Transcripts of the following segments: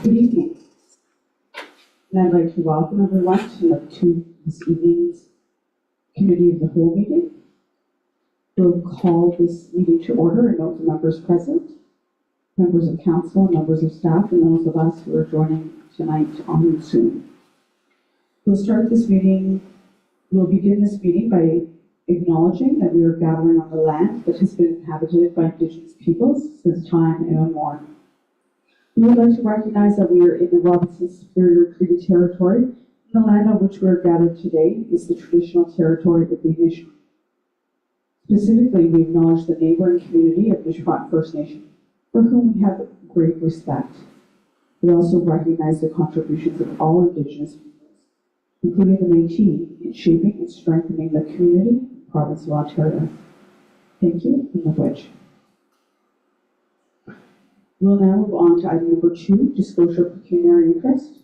Good evening, and I'd like to welcome everyone to this evening's Committee of the Whole meeting. We'll call this meeting to order and note the members present, members of council, members of staff, and those of us who are joining tonight on Zoom. We'll begin this meeting by acknowledging that we are gathering on the land that has been inhabited by Indigenous peoples since time immemorial. We would like to recognize that we are in the Robinson Superior Treaty Territory. The land on which we are gathered today is the traditional territory of the Nishwaat. Specifically, we acknowledge the neighboring community of Nishwaat First Nation, for whom we have great respect. We also recognize the contributions of all Indigenous peoples, including the Métis, in shaping and strengthening the community and province of Ontario. Thank you, and Miigwech. We'll now move on to item number 2, disclosure of pecuniary interest.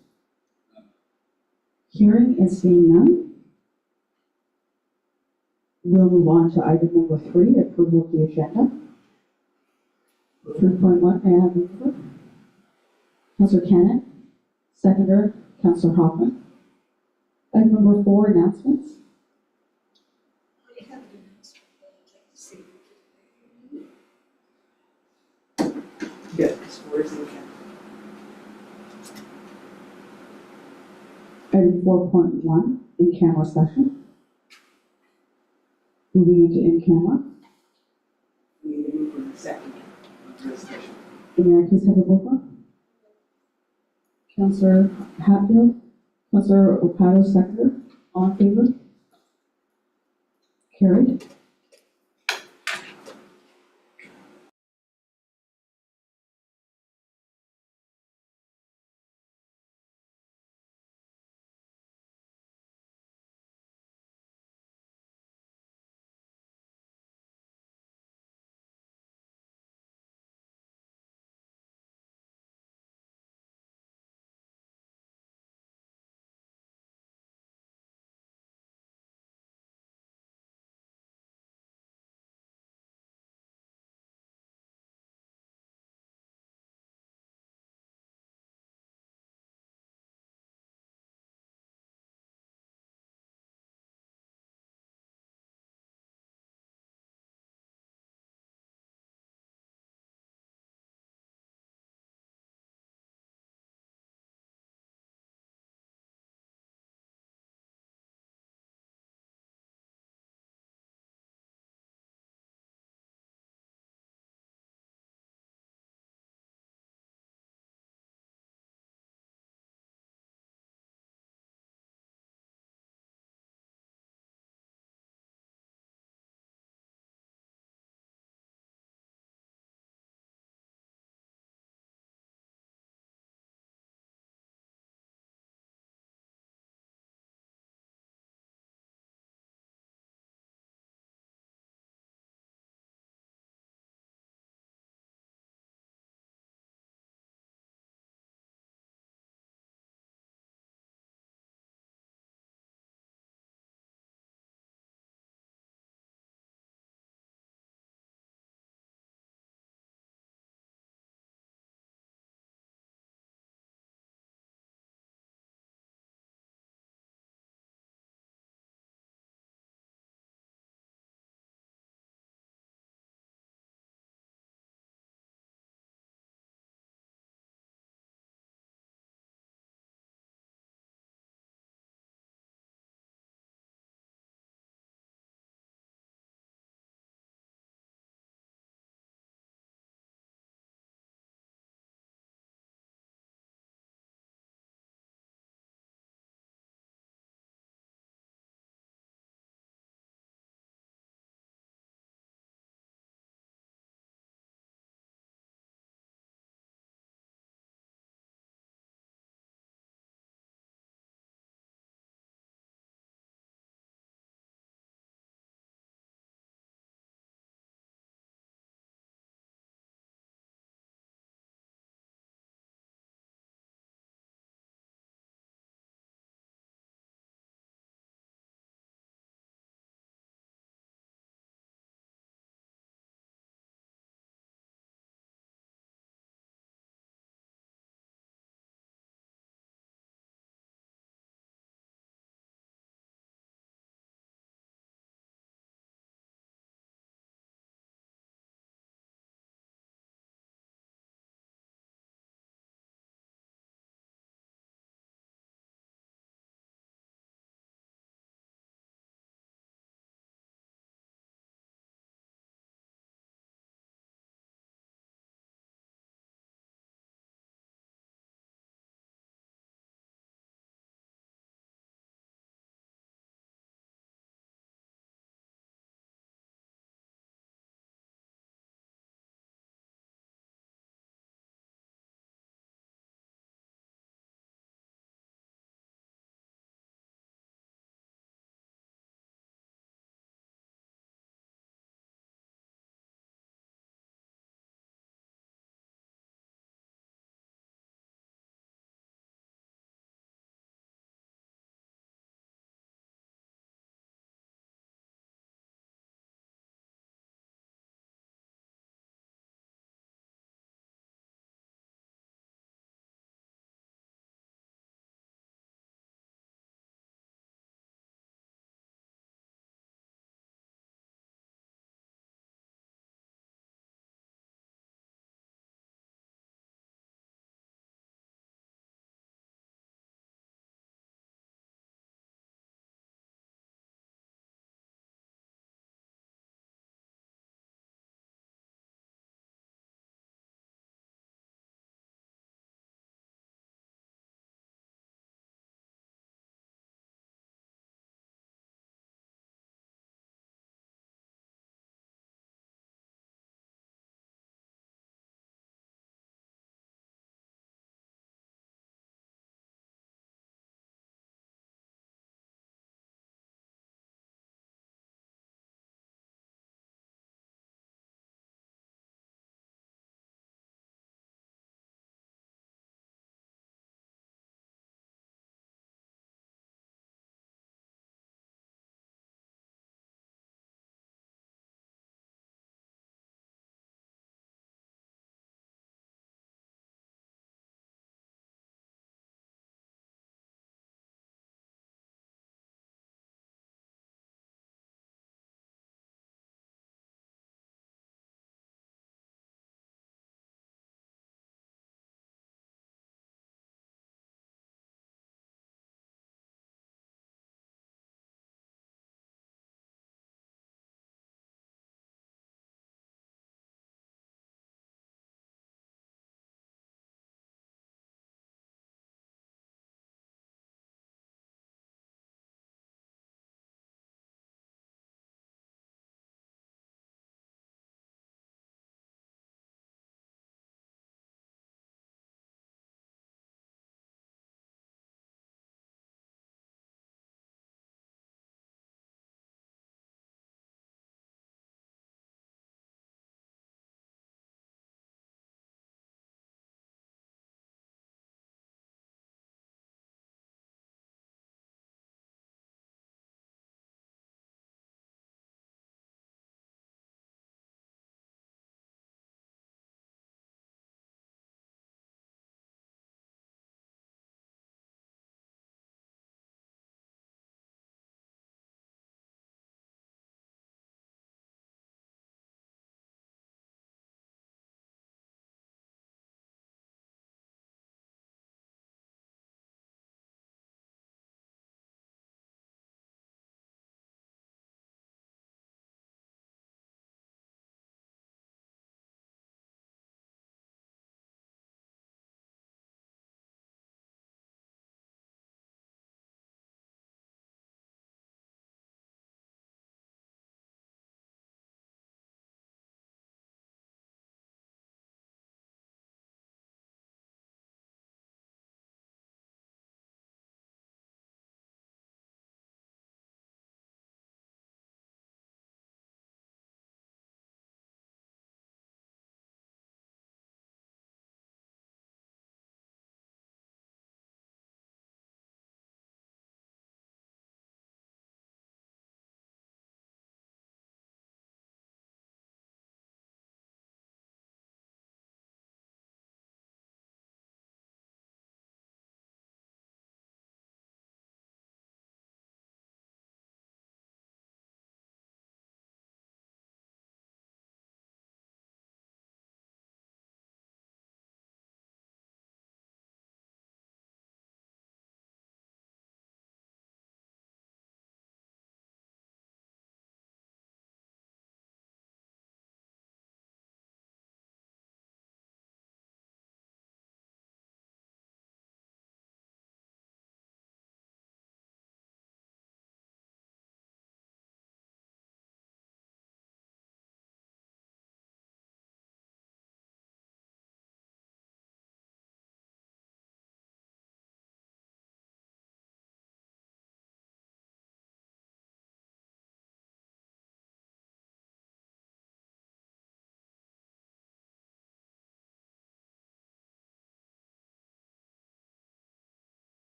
Hearing and seeing none. We'll move on to item number 3, approval of the agenda. 3.1, may I have a mover? Councillor Cannon, seconder, Councillor Hoffman. Item number 4, announcements. I have an announcement that I'd like to see. Yes, where's the camera? Item 4.1, in-camera session. Moving into in-camera. We need to move from the second resolution. May I please have a mover? Councillor Hatfield, Councillor Opato, seconder. All in favor? Carried.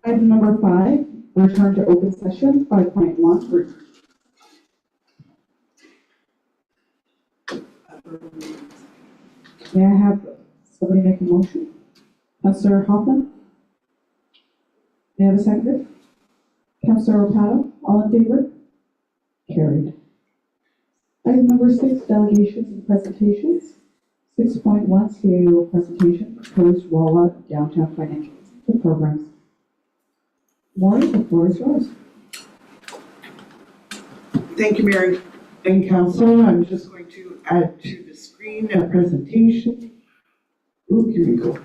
Item number 5, return to open session, 5.1. May I have somebody make a motion? Councillor Hoffman? May I have a second? Councillor Rapato, all in favor? Carried. Item number 6, delegations and presentations. 6.1, CAO presentation, proposed Wawa downtown financial incentive programs. Maureen, the floor is yours. Thank you, Mayor and Council. I'm just going to add to the screen a presentation. Ooh, here we go.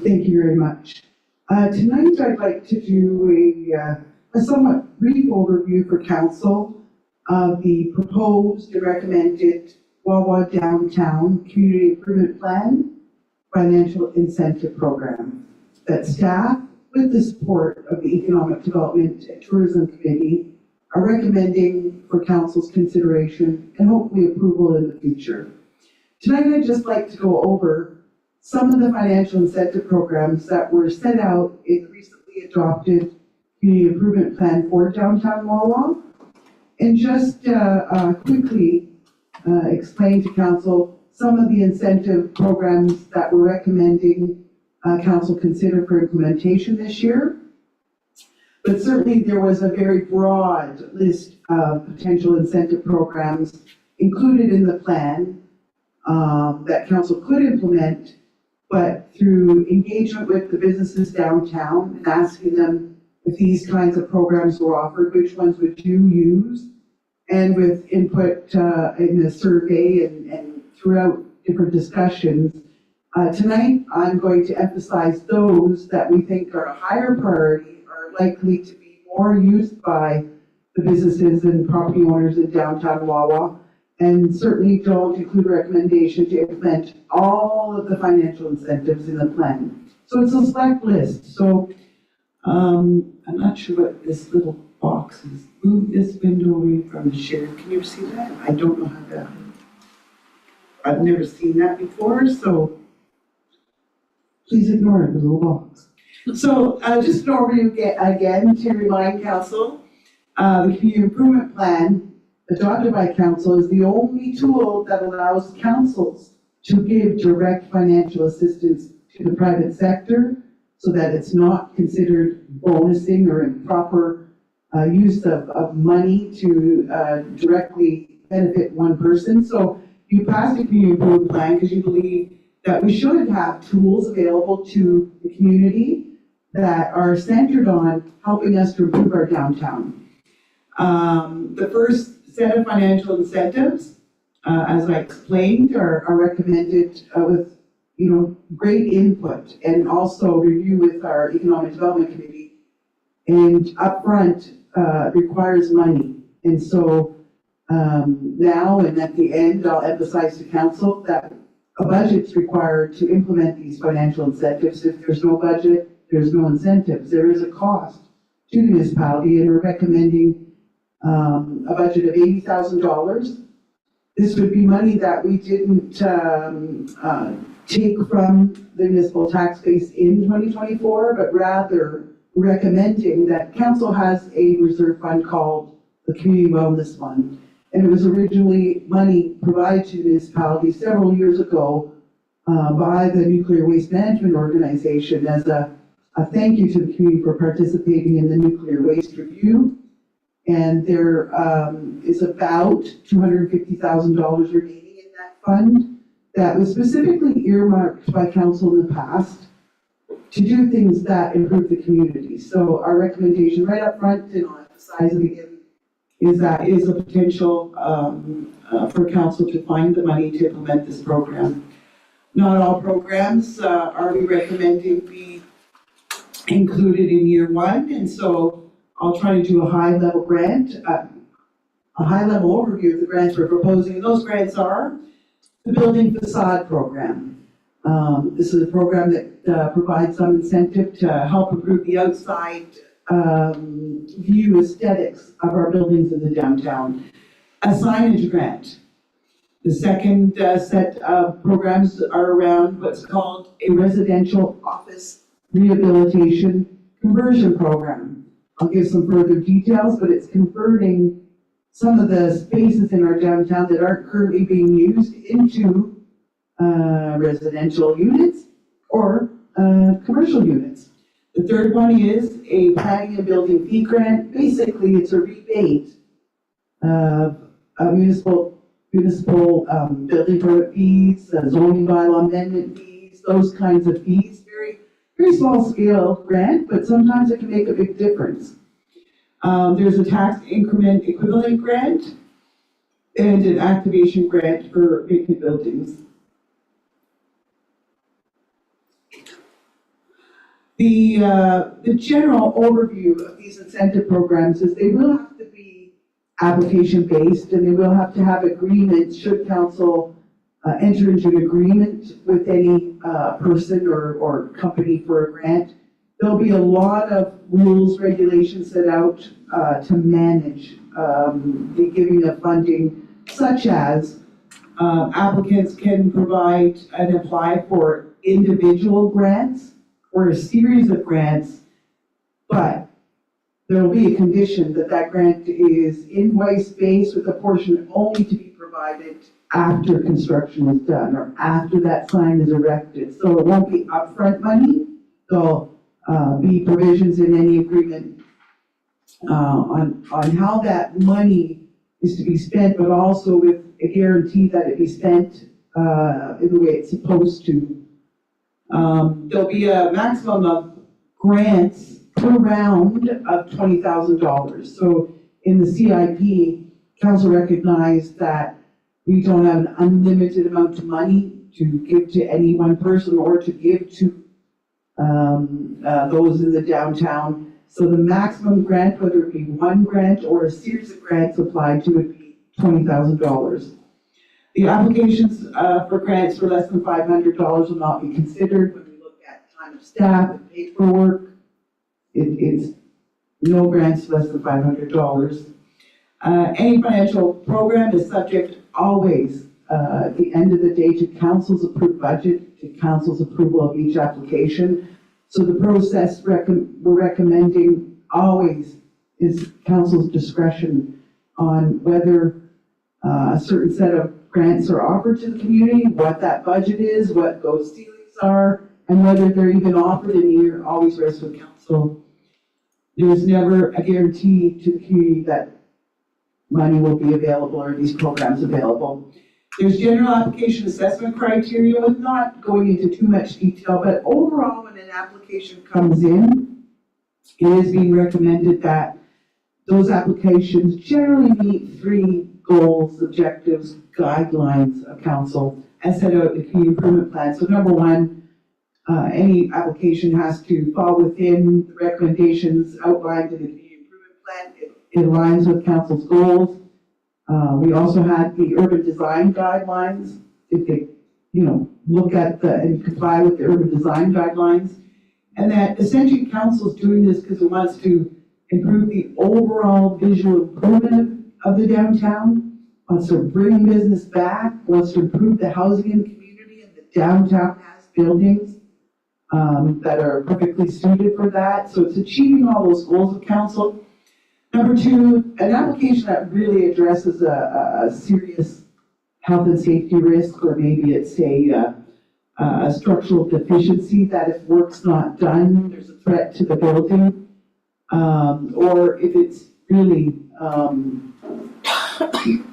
Thank you very much. Tonight I'd like to do a somewhat brief overview for Council of the proposed and recommended Wawa Downtown Community Improvement Plan Financial Incentive Program that staff, with the support of the Economic Development and Tourism Committee, are recommending for Council's consideration and hopefully approval in the future. Tonight I'd just like to go over some of the financial incentive programs that were set out in the recently adopted Community Improvement Plan for Downtown Wawa, and just quickly explain to Council some of the incentive programs that we're recommending Council consider for implementation this year. But certainly there was a very broad list of potential incentive programs included in the plan that Council could implement, but through engagement with the businesses downtown and asking them if these kinds of programs were offered, which ones would you use, and with input in the survey and throughout different discussions. Tonight, I'm going to emphasize those that we think are a higher priority, are likely to be more used by the businesses and property owners in downtown Wawa, and certainly don't include a recommendation to implement all of the financial incentives in the plan. So it's a select list. So I'm not sure what this little box is. Move this window away from the share. Can you see that? I don't know how to. I've never seen that before, so please ignore the little box. So just an overview again to remind Council, the Community Improvement Plan adopted by Council is the only tool that allows councils to give direct financial assistance to the private sector so that it's not considered bonusing or improper use of money to directly benefit one person. So you passed a community improvement plan because you believe that we should have tools available to the community that are centered on helping us to improve our downtown. The first set of financial incentives, as I explained, are recommended with great input and also review with our Economic Development Committee. And upfront requires money. And so now and at the end, I'll emphasize to Council that a budget's required to implement these financial incentives. If there's no budget, there's no incentives. There is a cost to the municipality, and we're recommending a budget of $80,000. This would be money that we didn't take from the municipal tax base in 2024, but rather recommending that Council has a reserve fund called the Community Wellness Fund. And it was originally money provided to the municipality several years ago by the Nuclear Waste Management Organization as a thank you to the community for participating in the nuclear waste review. And there is about $250,000 remaining in that fund that was specifically earmarked by Council in the past to do things that improve the community. So our recommendation right up front, and I'll emphasize it again, is that is a potential for Council to find the money to implement this program. Not all programs are we recommending be included in year one, and so I'll try to do a high-level grant, a high-level overview of the grants we're proposing. And those grants are the building facade program. This is a program that provides some incentive to help improve the outside view aesthetics of our buildings in the downtown. A signage grant. The second set of programs are around what's called a residential office rehabilitation conversion program. I'll give some further details, but it's converting some of the spaces in our downtown that aren't currently being used into residential units or commercial units. The third one is a planning and building fee grant. Basically, it's a rebate of municipal building permit fees, zoning bylaw amendment fees, those kinds of fees. Very small scale grant, but sometimes it can make a big difference. There's a tax increment equivalent grant and an activation grant for vacant buildings. The general overview of these incentive programs is they will have to be application based, and they will have to have agreements should council enter into an agreement with any person or company for a grant. There'll be a lot of rules, regulations set out to manage the giving of funding, such as applicants can provide and apply for individual grants or a series of grants, but there will be a condition that that grant is invoice-based with a portion only to be provided after construction is done or after that sign is erected. So it won't be upfront money. There'll be provisions in any agreement on how that money is to be spent, but also with a guarantee that it be spent in the way it's supposed to. There'll be a maximum of grants per round of $20,000. So in the CIP, council recognized that we don't have an unlimited amount of money to give to any one person or to give to those in the downtown. So the maximum grant, whether it be one grant or a series of grants applied to, would be $20,000. The applications for grants for less than $500 will not be considered when we look at time of staff and paperwork. It's no grants less than $500. Any financial program is subject always, at the end of the day, to council's approved budget, to council's approval of each application. So the process we're recommending always is council's discretion on whether a certain set of grants are offered to the community, what that budget is, what those ceilings are, and whether they're even offered in a year always rests with council. There's never a guarantee to the community that money will be available or these programs available. There's general application assessment criteria, with not going into too much detail, but overall when an application comes in, it is being recommended that those applications generally meet 3 goals, objectives, guidelines of council as set out in the community improvement plan. So number 1, any application has to fall within the recommendations outlined in the community improvement plan. It aligns with council's goals. We also had the urban design guidelines. If they, look at and comply with the urban design guidelines, and that essentially council's doing this because it wants to improve the overall visual improvement of the downtown, wants to bring business back, wants to improve the housing in the community, and the downtown has buildings that are perfectly suited for that. So it's achieving all those goals of council. Number 2, an application that really addresses a serious health and safety risk, or maybe it's a structural deficiency that if work's not done, there's a threat to the building, or if it's really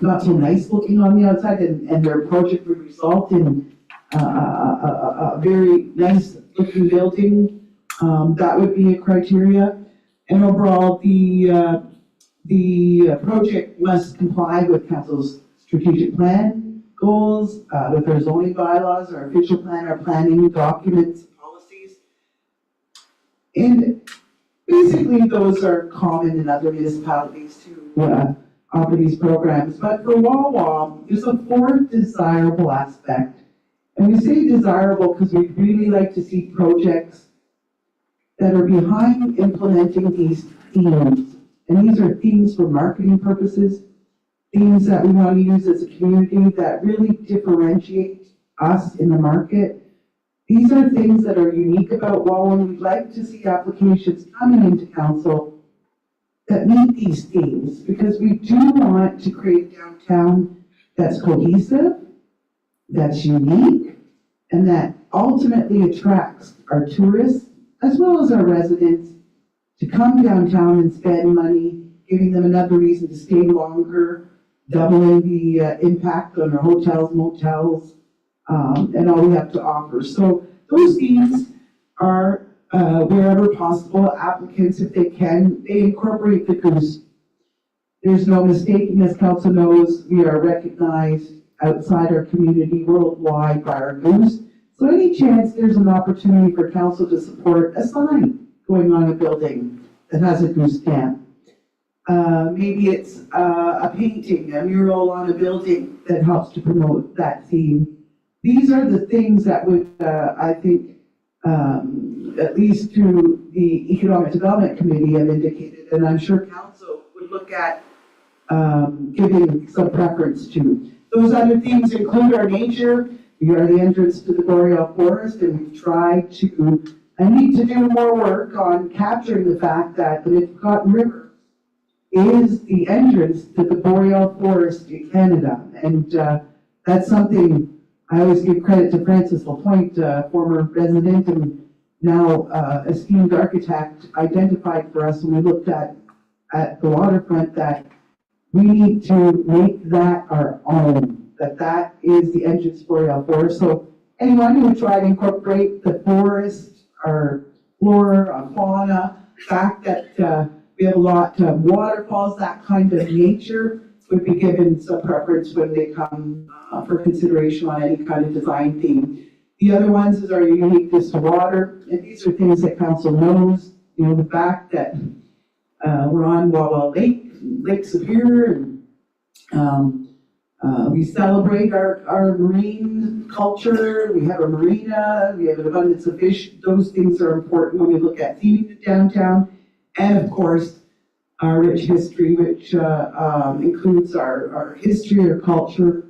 not so nice looking on the outside, and their project would result in a very nice looking building, that would be a criteria. And overall, the project must comply with council's strategic plan goals, with our zoning bylaws, our official plan, our planning documents, policies. And basically, those are common in other municipalities to offer these programs. But for Wawa, there's a fourth desirable aspect. And we say desirable because we'd really like to see projects that are behind implementing these themes. And these are themes for marketing purposes, themes that we want to use as a community that really differentiate us in the market. These are things that are unique about Wawa. We'd like to see applications coming into council that meet these themes, because we do want to create a downtown that's cohesive, that's unique, and that ultimately attracts our tourists as well as our residents to come downtown and spend money, giving them another reason to stay longer, doubling the impact on our hotels, motels, and all we have to offer. So those themes are, wherever possible, applicants, if they can, they incorporate the goose. There's no mistaking, as council knows, we are recognized outside our community worldwide by our goose. So any chance there's an opportunity for council to support a sign going on a building that has a goose camp. Maybe it's a painting, a mural on a building that helps to promote that theme. These are the things that would, I think, at least through the Economic Development Committee have indicated, and I'm sure council would look at giving some preference to. Those other themes include our nature. We are the entrance to the Boreal Forest, and we've tried to, I need to do more work on capturing the fact that the Mississauga River is the entrance to the Boreal Forest in Canada. And that's something I always give credit to Francis Lapointe, former resident and now esteemed architect, identified for us when we looked at the waterfront, that we need to make that our own. That is the entrance Boreal Forest. So anyone who would try to incorporate the forest, our flora, our fauna, the fact that we have a lot of waterfalls, that kind of nature, would be given some preference when they come for consideration on any kind of design theme. The other ones is our uniqueness to water, and these are things that council knows. You know, the fact that we're on Wawa Lake, Lake Superior, and we celebrate our marine culture. We have a marina, we have an abundance of fish. Those things are important when we look at theming the downtown. And of course, our rich history, which includes our history, our culture,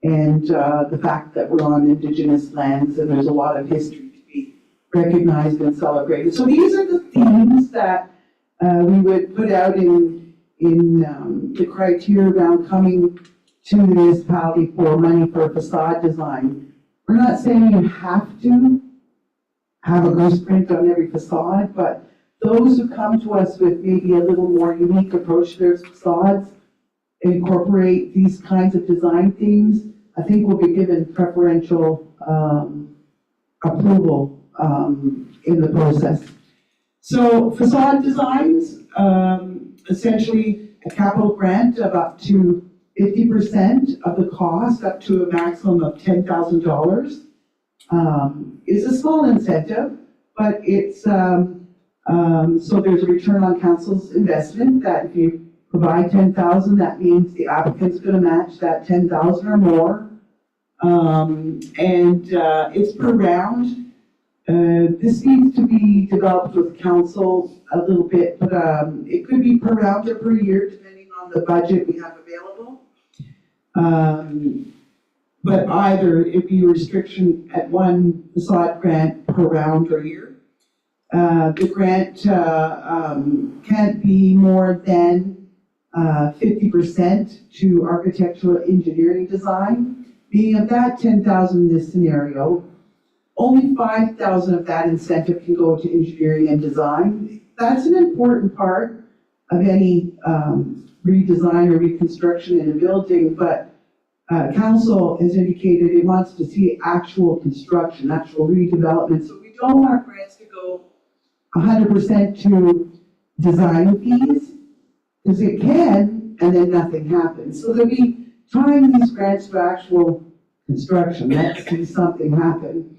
and the fact that we're on Indigenous lands, and there's a lot of history to be recognized and celebrated. So these are the themes that we would put out in the criteria around coming to the municipality for money for facade design. We're not saying you have to have a goose print on every facade, but those who come to us with maybe a little more unique approach to their facades, incorporate these kinds of design themes, I think will be given preferential approval in the process. So facade designs, essentially a capital grant of up to 50% of the cost, up to a maximum of $10,000, is a small incentive, but it's so there's a return on council's investment that if you provide $10,000, that means the applicant's going to match that $10,000 or more, and it's per round. This needs to be developed with council a little bit, but it could be per round or per year, depending on the budget we have available. But either it'd be a restriction at one facade grant per round or year. The grant can't be more than 50% to architectural engineering design. Being of that 10,000 in this scenario, only 5,000 of that incentive can go to engineering and design. That's an important part of any redesign or reconstruction in a building, but council has indicated it wants to see actual construction, actual redevelopment. So we don't want our grants to go 100% to design fees, because it can, and then nothing happens. So that we time these grants to actual construction, let's see something happen.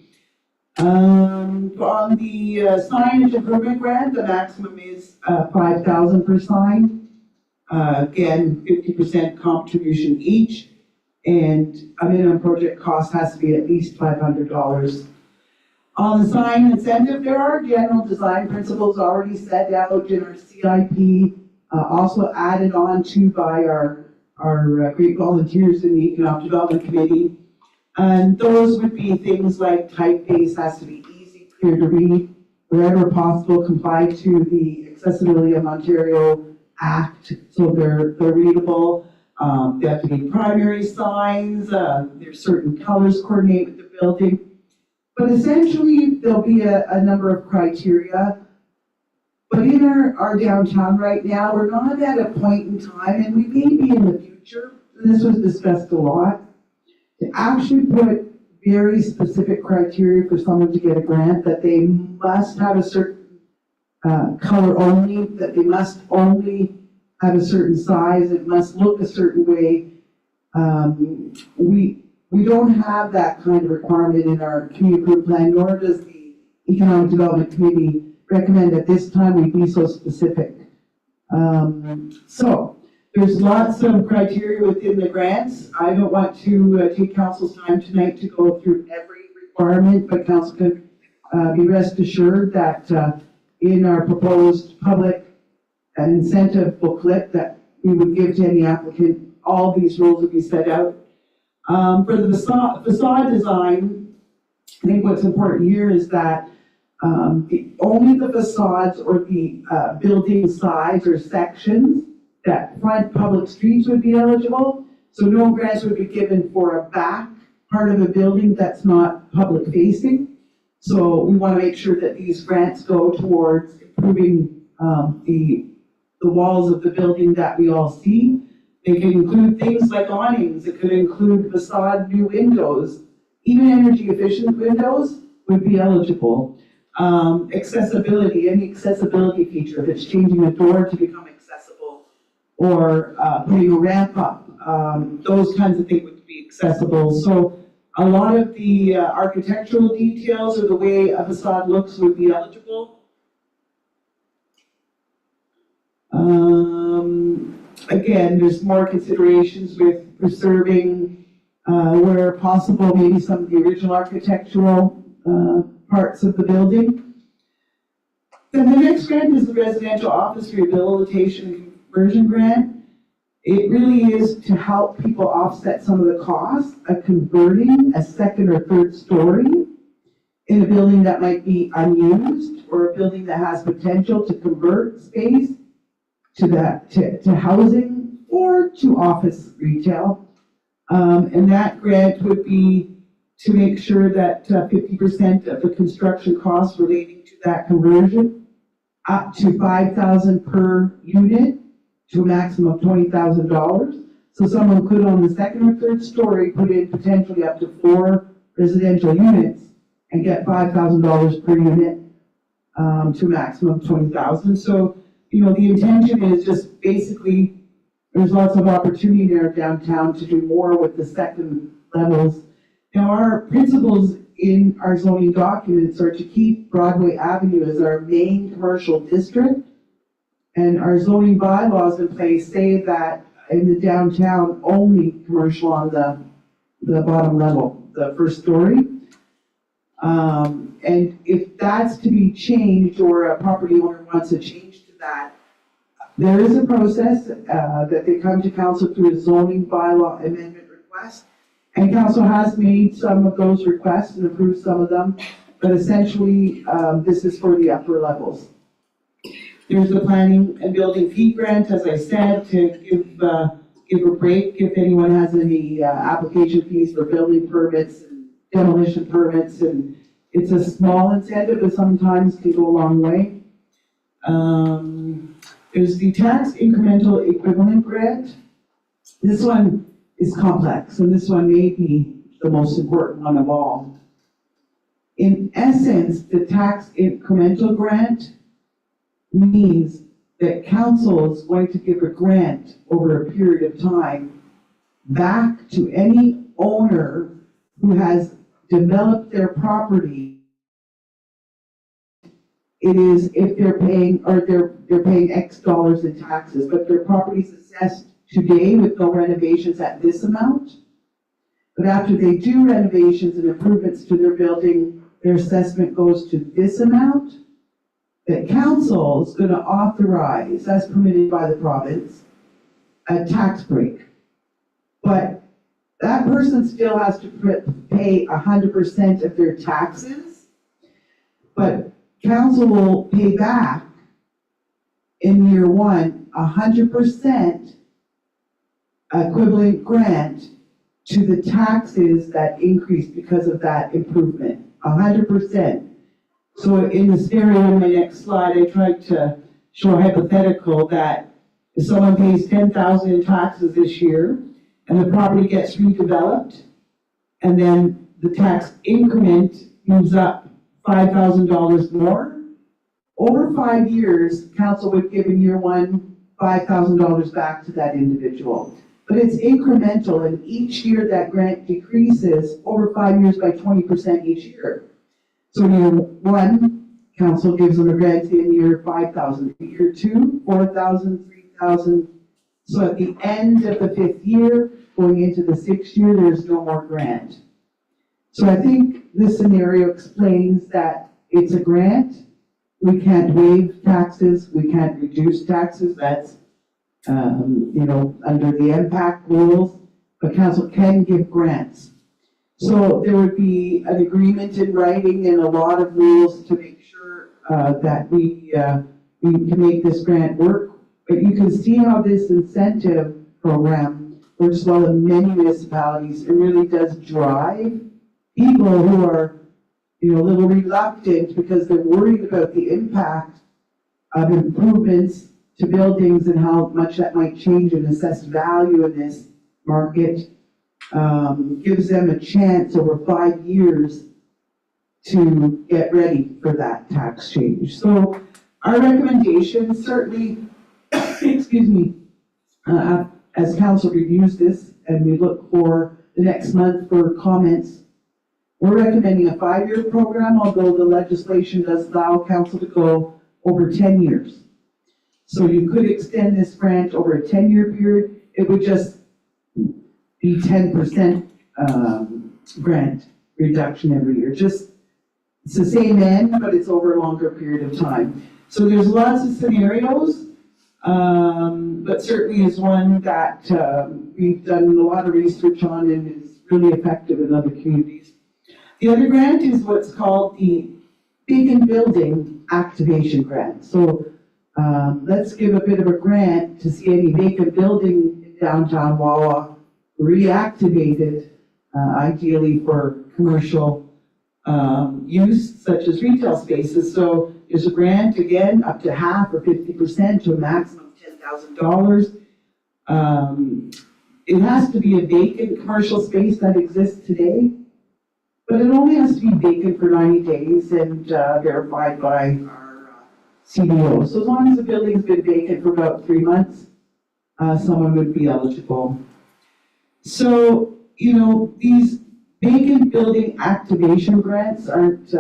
On the signage improvement grant, the maximum is $5,000 per sign. Again, 50% contribution each, and a minimum project cost has to be at least $500. On the sign incentive, there are general design principles already set out in our CIP, also added on to by our great volunteers in the Economic Development Committee. And those would be things like typeface has to be easy, clear to read, wherever possible, comply to the Accessibility of Ontario Act, so they're readable. They have to be primary signs, there's certain colors coordinate with the building. But essentially, there'll be a number of criteria. But in our downtown right now, we're not at a point in time, and we may be in the future, and this was discussed a lot, to actually put very specific criteria for someone to get a grant, that they must have a certain color only, that they must only have a certain size, it must look a certain way. We don't have that kind of requirement in our community group plan, nor does the Economic Development Committee recommend at this time we be so specific. So there's lots of criteria within the grants. I don't want to take council's time tonight to go through every requirement, but council can be rest assured that in our proposed public incentive booklet that we would give to any applicant, all these rules would be set out. For the facade design, I think what's important here is that only the facades or the building sides or sections that front public streets would be eligible. So no grants would be given for a back part of a building that's not public facing. So we want to make sure that these grants go towards improving the walls of the building that we all see. They can include things like awnings, it could include facade new windows, even energy efficient windows would be eligible. Accessibility, any accessibility feature, if it's changing a door to become accessible or putting a ramp up, those kinds of things would be accessible. So a lot of the architectural details or the way a facade looks would be eligible. Again, there's more considerations with preserving, where possible, maybe some of the original architectural parts of the building. Then the next grant is the Residential Office Rehabilitation and Conversion Grant. It really is to help people offset some of the costs of converting a second or third story in a building that might be unused, or a building that has potential to convert space to housing or to office retail. And that grant would be to make sure that 50% of the construction costs relating to that conversion, up to $5,000 per unit, to a maximum of $20,000. So someone could, on the second or third story, put in potentially up to 4 residential units and get $5,000 per unit, to a maximum of $20,000. So, you know, the intention is just basically, there's lots of opportunity there downtown to do more with the second levels. Now, our principles in our zoning documents are to keep Broadway Avenue as our main commercial district. And our zoning bylaws in place say that in the downtown, only commercial on the bottom level, the first story. And if that's to be changed, or a property owner wants a change to that, there is a process that they come to council through a zoning bylaw amendment request. And council has made some of those requests and approved some of them, but essentially this is for the upper levels. There's the planning and building fee grant, as I said, to give a break if anyone has any application fees for building permits and demolition permits, and it's a small incentive, but sometimes can go a long way. There's the tax incremental equivalent grant. This one is complex, and this one may be the most important one of all. In essence, the tax incremental grant means that council is going to give a grant over a period of time back to any owner who has developed their property. It is if they're paying, or they're paying X dollars in taxes, but their property's assessed today with no renovations at this amount. But after they do renovations and improvements to their building, their assessment goes to this amount. The council is gonna authorize, as permitted by the province, a tax break. But that person still has to pay 100% of their taxes, but council will pay back in year one 100% equivalent grant to the taxes that increased because of that improvement, 100%. So in the scenario in my next slide, I tried to show a hypothetical that if someone pays $10,000 in taxes this year and the property gets redeveloped, and then the tax increment moves up $5,000 more, over 5 years, council would give in year one $5,000 back to that individual. But it's incremental, and each year that grant decreases over 5 years by 20% each year. So in year one, council gives them a grant in year 5,000, year two, 4,000, 3,000. So at the end of the 5th year, going into the 6th year, there's no more grant. So I think this scenario explains that it's a grant. We can't waive taxes, we can't reduce taxes, that's under the impact rules, but council can give grants. So there would be an agreement in writing and a lot of rules to make sure that we can make this grant work. But you can see how this incentive program works well in many municipalities. It really does drive people who are a little reluctant because they're worried about the impact of improvements to buildings and how much that might change in assessed value in this market. Gives them a chance over 5 years to get ready for that tax change. So our recommendation certainly, excuse me, as council reviews this and we look for the next month for comments, we're recommending a 5-year program, although the legislation does allow council to go over 10 years. So you could extend this grant over a 10-year period. It would just be 10% grant reduction every year. It's the same end, but it's over a longer period of time. So there's lots of scenarios, but certainly is one that we've done a lot of research on and is really effective in other communities. The other grant is what's called the Vacant Building Activation Grant. So let's give a bit of a grant to see any vacant building in downtown Wawa reactivated, ideally for commercial use, such as retail spaces. So there's a grant, again, up to half or 50% to a maximum of $10,000. It has to be a vacant commercial space that exists today, but it only has to be vacant for 90 days and verified by our CDO. So as long as the building's been vacant for about 3 months, someone would be eligible. So, these vacant building activation grants aren't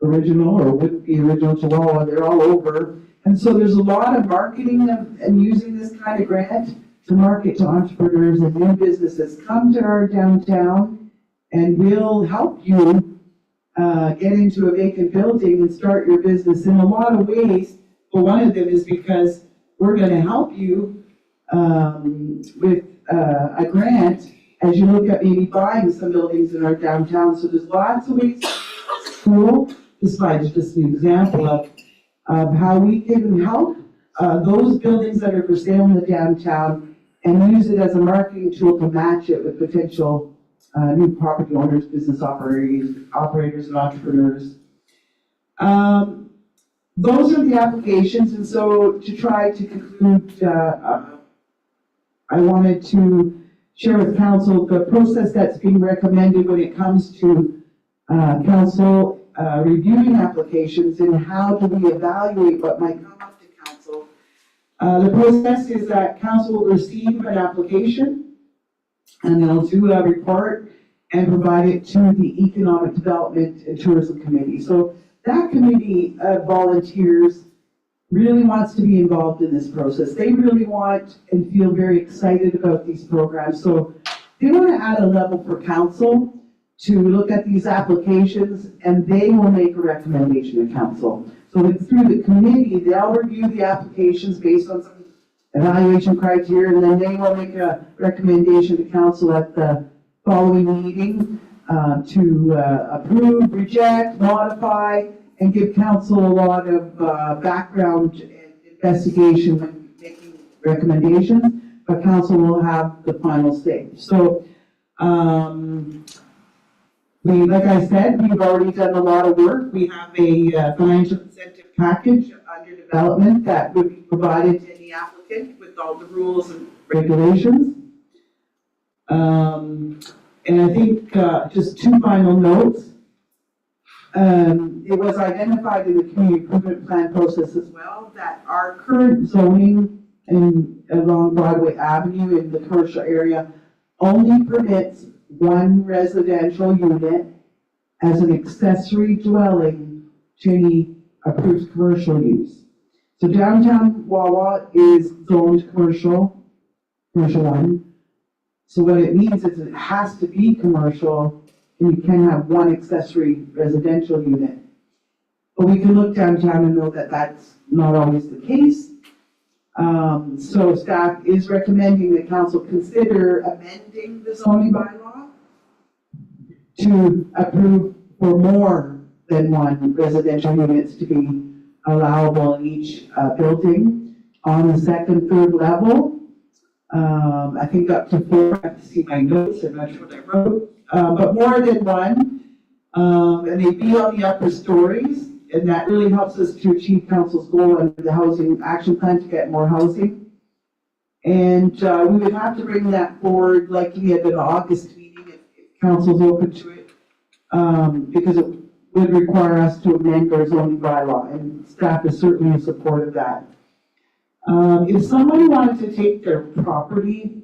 original or wouldn't be original to Wawa, they're all over. And so there's a lot of marketing and using this kind of grant to market to entrepreneurs and new businesses. Come to our downtown and we'll help you get into a vacant building and start your business in a lot of ways. But one of them is because we're going to help you with a grant as you look at maybe buying some buildings in our downtown. So there's lots of ways. Cool. This slide is just an example of how we can help those buildings that are for sale in the downtown and use it as a marketing tool to match it with potential new property owners, business operators and entrepreneurs. Those are the applications, and so to try to conclude, I wanted to share with council the process that's being recommended when it comes to council reviewing applications and how do we evaluate what might come up to council. The process is that council will receive an application and they'll do a report and provide it to the Economic Development and Tourism Committee. So that committee volunteers really wants to be involved in this process. They really want and feel very excited about these programs. So they want to add a level for council to look at these applications, and they will make a recommendation to council. So it's through the committee, they'll review the applications based on some evaluation criteria, and then they will make a recommendation to council at the following meeting to approve, reject, modify, and give council a lot of background and investigation when making recommendations, but council will have the final say. So, like I said, we've already done a lot of work. We have a financial incentive package under development that would be provided to any applicant with all the rules and regulations. And I think just two final notes. It was identified in the community improvement plan process as well that our current zoning along Broadway Avenue in the commercial area only permits one residential unit as an accessory dwelling to any approved commercial use. So downtown Wawa is zoned commercial 1. So what it means is it has to be commercial, and you can have one accessory residential unit. But we can look downtown and know that that's not always the case. So staff is recommending that council consider amending the zoning bylaw to approve for more than one residential units to be allowable in each building on the second, third level. I think up to 4. I have to see my notes. I'm not sure what I wrote. But more than one, and they be on the upper stories, and that really helps us to achieve council's goal under the housing action plan to get more housing. And we would have to bring that forward likely at an August meeting if council's open to it, because it would require us to amend our zoning bylaw, and staff is certainly in support of that. If somebody wanted to take their property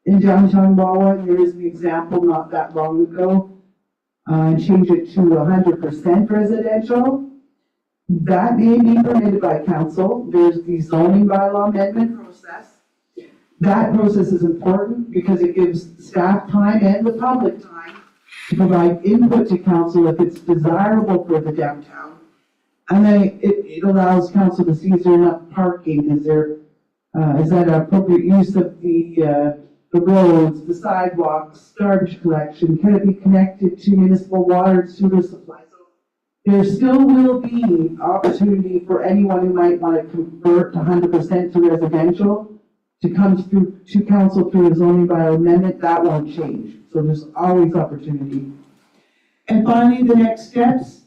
in downtown Wawa, there is an example not that long ago, and change it to 100% residential, that may be permitted by council. There's the zoning bylaw amendment process. That process is important because it gives staff time and the public time to provide input to council if it's desirable for the downtown. And then it allows council to see, is there enough parking? Is that an appropriate use of the roads, the sidewalks, garbage collection? Can it be connected to municipal water and sewer supply? So there still will be opportunity for anyone who might want to convert 100% to residential to come through to council through a zoning bylaw amendment. That won't change. So there's always opportunity. And finally, the next steps.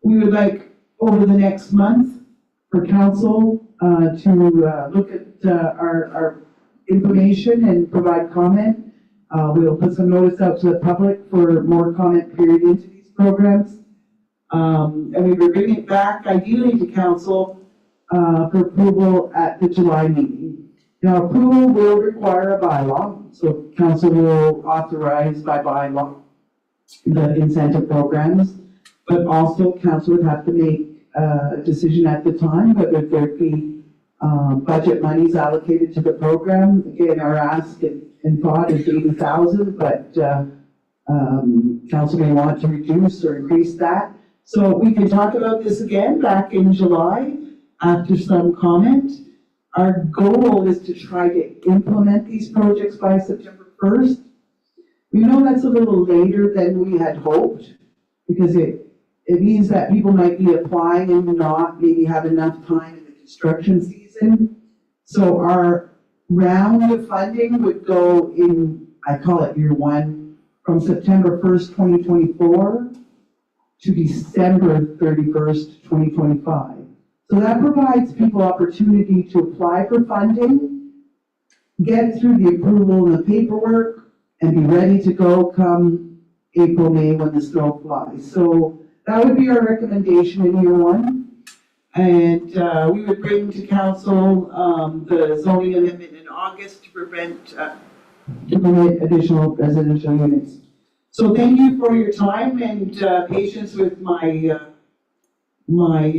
We would like over the next month for council to look at our information and provide comment. We'll put some notice out to the public for more comment period into these programs. And we will bring it back ideally to council for approval at the July meeting. Now, approval will require a bylaw, so council will authorize by bylaw the incentive programs, but also council would have to make a decision at the time whether there'd be budget monies allocated to the program. Again, our ask and thought is 80,000, but council may want to reduce or increase that. So we can talk about this again back in July after some comment. Our goal is to try to implement these projects by September 1st. We know that's a little later than we had hoped because it means that people might be applying and not maybe have enough time in the construction season. So our round of funding would go in, I call it year 1, from September 1st, 2024 to December 31st, 2025. So that provides people opportunity to apply for funding, get through the approval and the paperwork, and be ready to go come April, May when the snow flies. So that would be our recommendation in year 1. And we would bring to council the zoning amendment in August to permit additional residential units. So thank you for your time and patience with my my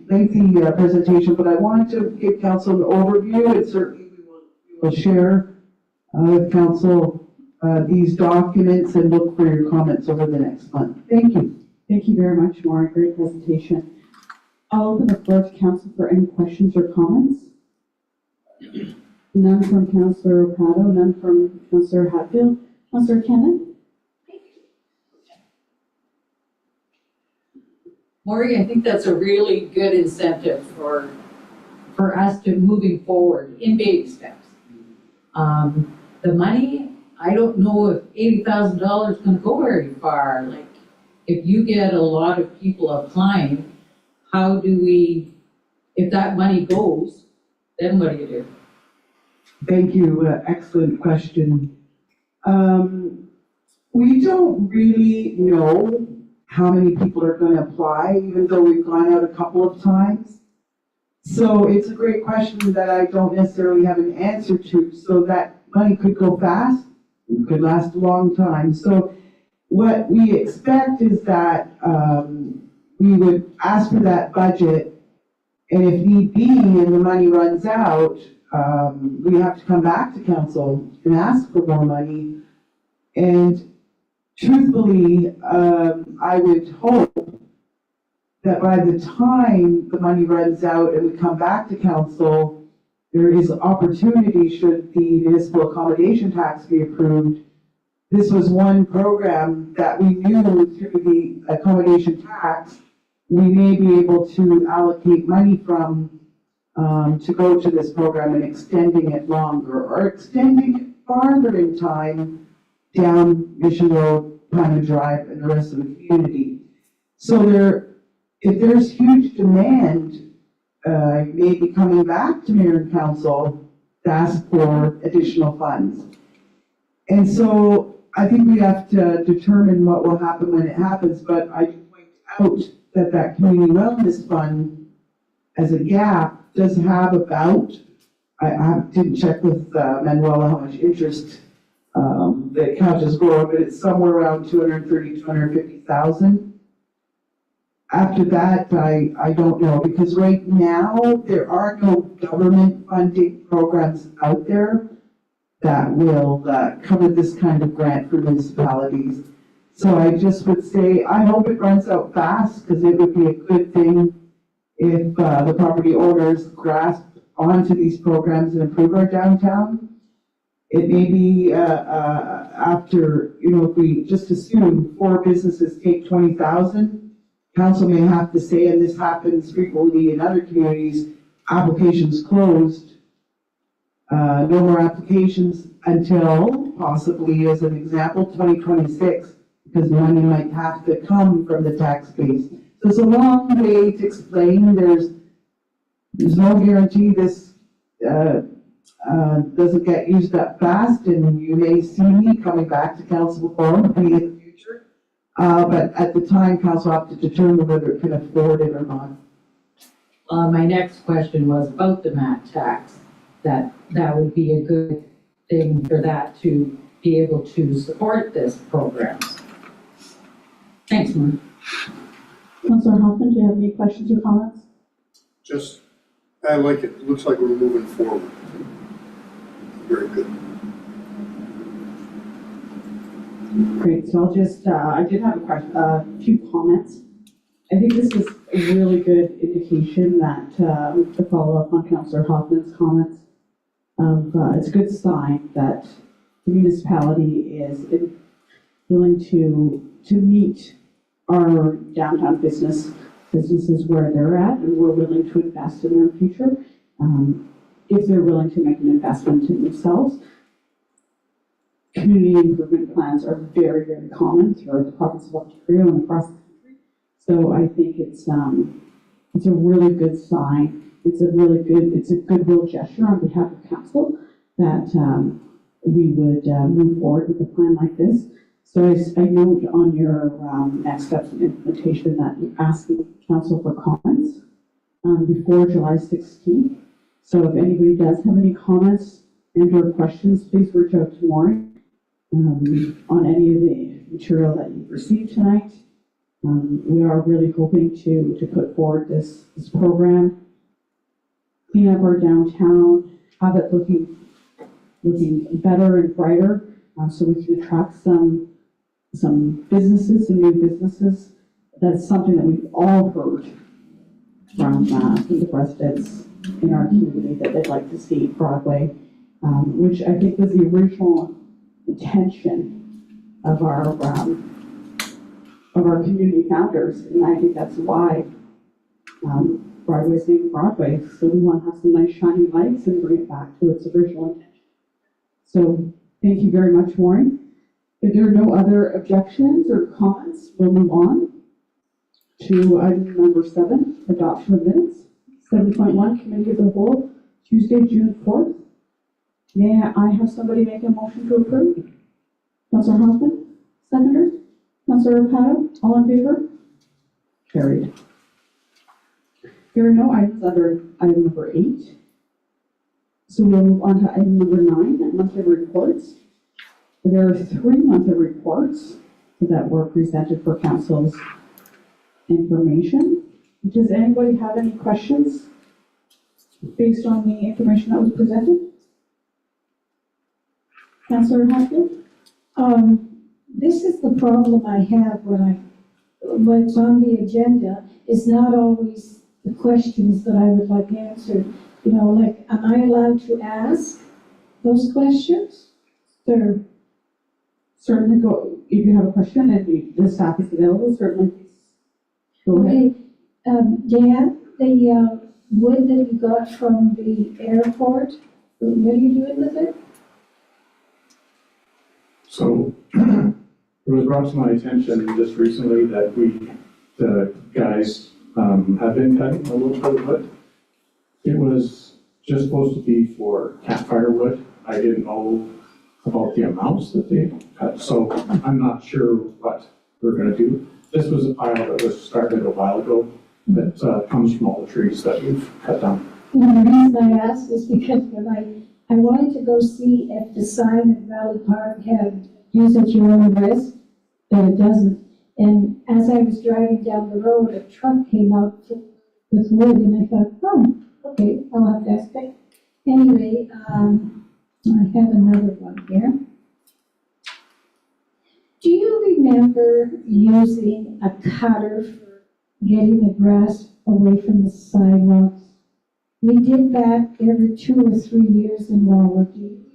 lengthy presentation, but I wanted to give council an overview, and certainly we will share with council these documents and look for your comments over the next month. Thank you. Thank you very much, Maureen. Great presentation. I'll open the floor to council for any questions or comments. None from Councillor Opato, none from Councillor Hatfield. Councillor Kennan? Maury, I think that's a really good incentive for us to moving forward in baby steps. The money, I don't know if $80,000 is gonna go very far. Like, if you get a lot of people applying, how do we, if that money goes, then what do you do? Thank you. Excellent question. We don't really know how many people are going to apply, even though we've gone out a couple of times. So it's a great question that I don't necessarily have an answer to. So that money could go fast, it could last a long time. So what we expect is that we would ask for that budget, and if need be and the money runs out, we have to come back to council and ask for more money. And truthfully, I would hope that by the time the money runs out and we come back to council, there is opportunity should the municipal accommodation tax be approved. This was one program that we knew through the accommodation tax, we may be able to allocate money from to go to this program and extending it longer or extending it farther in time down Mission Road, Pine Drive, and the rest of the community. So if there's huge demand, may be coming back to Mayor and Council to ask for additional funds. And so I think we have to determine what will happen when it happens, but I point out that community wellness fund as a gap does have about, I didn't check with Manuela how much interest the account is growing, but it's somewhere around 230, 250,000. After that, I don't know, because right now there are no government funding programs out there that will cover this kind of grant for municipalities. So I just would say, I hope it runs out fast, because it would be a good thing if the property owners grasp onto these programs and improve our downtown. It may be after, if we just assume 4 businesses take 20,000, council may have to say, and this happens frequently in other communities, applications closed, no more applications until possibly, as an example, 2026, because money might have to come from the tax base. So it's a long way to explain. There's no guarantee this doesn't get used up fast, and you may see me coming back to council for money in the future. But at the time, council have to determine whether it can afford it or not. My next question was about the MAT tax, that would be a good thing for that to be able to support this program. Thanks, Maureen. Councillor Hoffman, do you have any questions or comments? Just, I like it. It looks like we're moving forward. Very good. Great, so I'll just, I did have a few comments. I think this is a really good indication that, to follow up on Councillor Hoffman's comments, it's a good sign that the municipality is willing to meet our downtown businesses where they're at, and we're willing to invest in their future. If they're willing to make an investment in themselves. Community improvement plans are very, very common throughout the province of Ontario and across the country. So I think it's a really good sign. It's a goodwill gesture on behalf of council that we would move forward with a plan like this. So I note on your next steps in implementation that you're asking council for comments before July 16th. So if anybody does have any comments and or questions, please reach out to Maureen on any of the material that you've received tonight. We are really hoping to put forward this program, clean up our downtown, have it looking better and brighter, so we can attract some businesses, some new businesses. That's something that we've all heard from the residents in our community, that they'd like to see Broadway, which I think was the original intention of our community founders, and I think that's why Broadway's named Broadway. So we want to have some nice shiny lights and bring it back to its original intention. So thank you very much, Maureen. If there are no other objections or comments, we'll move on to item number 7, adoption of minutes. 7.1, committee of the whole, Tuesday, June 4th. May I have somebody make a motion to approve? Councillor Hoffman, seconder. Councillor Rapato, all in favor? Carried. There are no items under item number 8. So we'll move on to item number 9, monthly reports. There are 3 monthly reports that were presented for council's information. Does anybody have any questions based on the information that was presented? Councillor Hatfield? This is the problem I have what's on the agenda is not always the questions that I would like answered. You know, like, am I allowed to ask those questions? Sir, Certainly go, if you have a question and the staff is available, certainly go ahead. okay, Dan, the wood that you got from the airport, what are you doing with it? So it was brought to my attention just recently that the guys, have been cutting a little bit of wood. It was just supposed to be for campfire wood. I didn't know about the amounts that they cut, so I'm not sure what we're gonna do. This was a pile that was started a while ago that comes from all the trees that we've cut down. And the reason I asked is because when I wanted to go see if the sign at Valley Park had use at your own risk, but it doesn't. And as I was driving down the road, a truck came out with wood, and I thought, oh, okay, I'll have to ask it. Anyway, I have another one here. Do you remember using a cutter for getting the grass away from the sidewalks? We did that every 2 or 3 years in Walworth. Do you remember?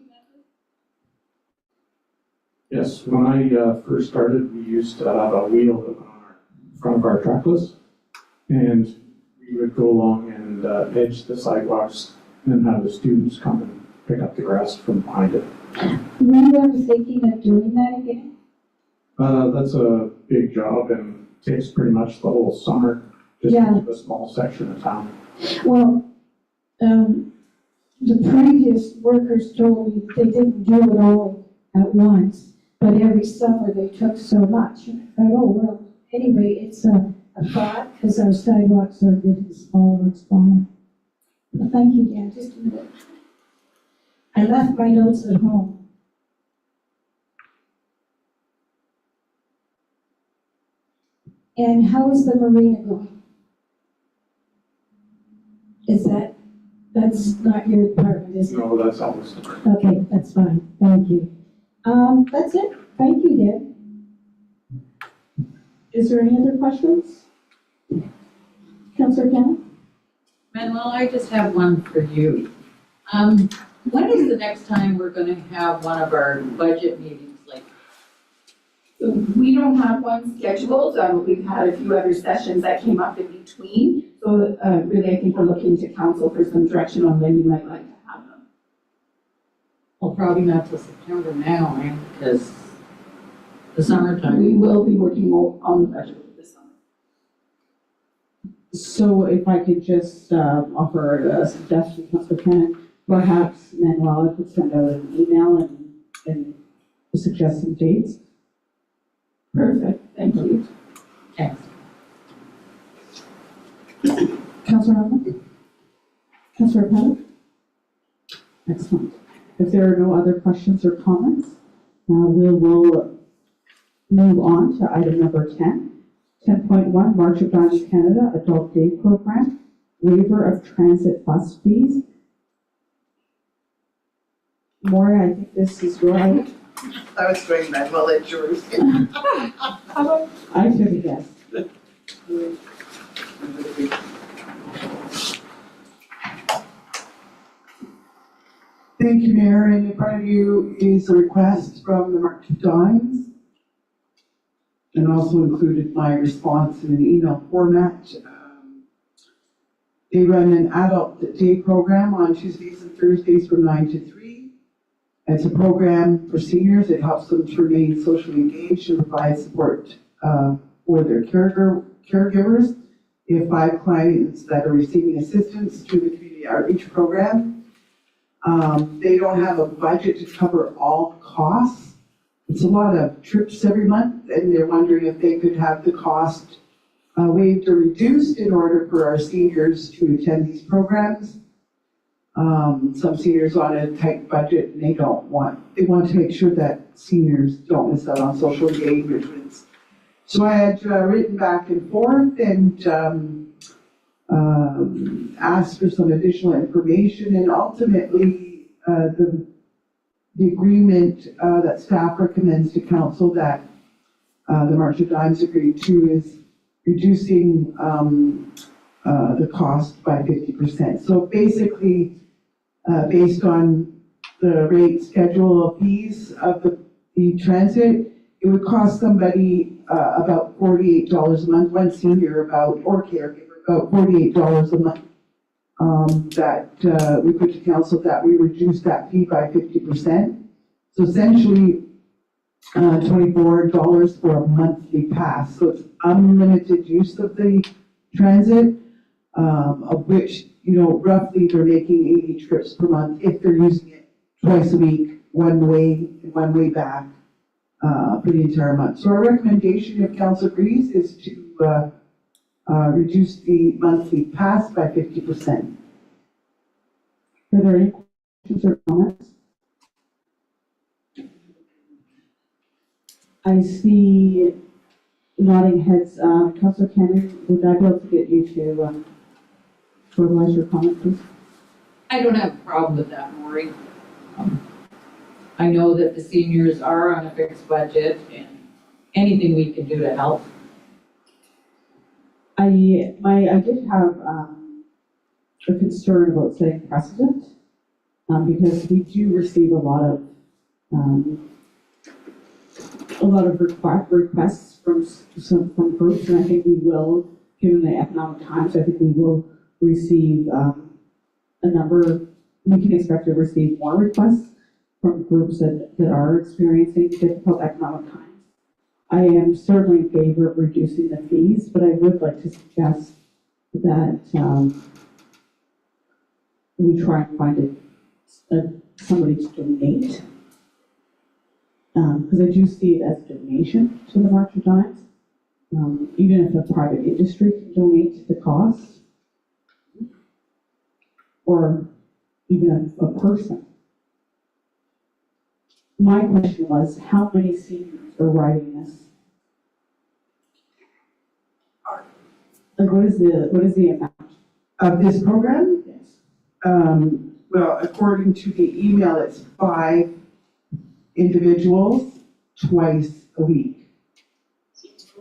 Yes, when I first started, we used to have a wheel that went on front of our trackless, and we would go along and edge the sidewalks and have the students come and pick up the grass from behind it. Were you ever thinking of doing that again? That's a big job and takes pretty much the whole summer, just Yeah. to keep a small section of town. Well, the previous workers told me they didn't do it all at once, but every summer they took so much. And I thought, oh, well, anyway, it's a thought, because our sidewalks are getting smaller and smaller. Well, thank you, Dan, just a minute. I left my notes at home. And how is the marina going? That's not your department, is it? No, that's always, Okay, that's fine, thank you. That's it, thank you, Deb. Is there any other questions? Councillor Cannon? Manuel, I just have one for you. When is the next time we're gonna have one of our budget meetings like? We don't have one scheduled. We've had a few other sessions that came up in between. So really, I think we're looking to council for some direction on when you might like to have them. Well, probably not till September now, right? Because the summertime. We will be working on the budget this summer. So if I could just offer a suggestion, Councillor Cannon, perhaps Manuela could send out an email and suggest some dates. Perfect, thank you. Thanks. Councillor Hoffman? Councillor Pettit? Excellent. If there are no other questions or comments, we will move on to item number 10, 10.1, March of Dimes Canada Adult Day Program, waiver of transit bus fees. Maura, I think this is your item. I was doing that, well, let yours. I should have guessed. Thank you, Mayor, and in front of you is a request from the March of Dimes. And also included my response in an email format. They run an adult day program on Tuesdays and Thursdays from 9 to 3. It's a program for seniors. It helps them to remain socially engaged and provide support for their caregivers. We have 5 clients that are receiving assistance through the community outreach program. They don't have a budget to cover all costs. It's a lot of trips every month, and they're wondering if they could have the cost waived or reduced in order for our seniors to attend these programs. Some seniors on a tight budget, and they want to make sure that seniors don't miss out on social engagements. So I had written back and forth and asked for some additional information, and ultimately the agreement that staff recommends to council that the March of Dimes agreed to is reducing the cost by 50%. So basically, based on the rate schedule of fees of the transit, it would cost somebody about $48 a month, one senior or caregiver, about $48 a month. That we put to council that we reduce that fee by 50%. So essentially, $24 for a monthly pass. So it's unlimited use of the transit, of which, roughly they're making 80 trips per month if they're using it twice a week, one way and one way back for the entire month. So our recommendation, if council agrees, is to reduce the monthly pass by 50%. Are there any questions or comments? I see nodding heads. Councillor Cannon, would I be able to get you to verbalize your comment, please? I don't have a problem with that, Maureen. I know that the seniors are on a fixed budget and anything we can do to help. I did have a concern about setting precedent, because we do receive a lot of requests from groups, and I think we will, given the economic times, I think we will receive a number. We can expect to receive more requests from groups that are experiencing difficult economic times. I am certainly in favor of reducing the fees, but I would like to suggest that we try and find somebody to donate, because I do see it as a donation to the March of Dimes. Even if a private industry can donate the cost, or even a person. My question was, how many seniors are riding this? Like, what is the amount? Of this program? Yes. Well, according to the email, it's 5 individuals twice a week.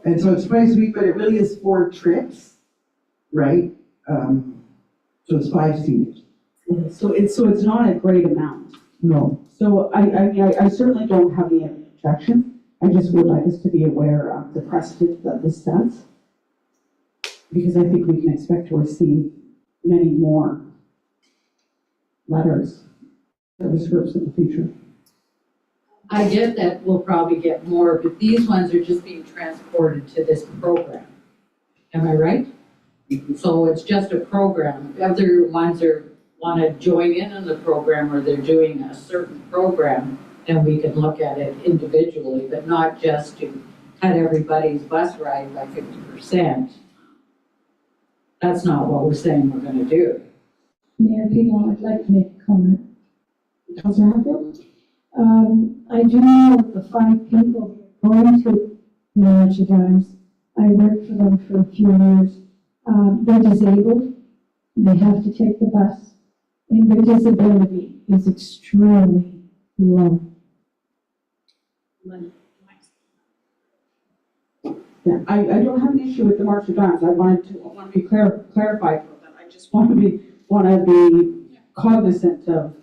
And so it's twice a week, but it really is 4 trips, right? So it's 5 seniors. So it's not a great amount. No. So I certainly don't have any objection. I just would like us to be aware of the precedent that this sets, because I think we can expect to receive many more letters, service groups in the future. I get that we'll probably get more, but these ones are just being transported to this program. Am I right? So it's just a program. Other ones want to join in on the program, or they're doing a certain program, and we can look at it individually, but not just to cut everybody's bus ride by 50%. That's not what we're saying we're going to do. Mayor Pino, I'd like to make a comment. Councillor Hatfield? I do know of the 5 people going to the March of Dimes. I worked for them for a few years. They're disabled, they have to take the bus, and their disability is extremely low. Yeah, I don't have an issue with the March of Dimes. I want to be clarified for that. I just want to be cognizant of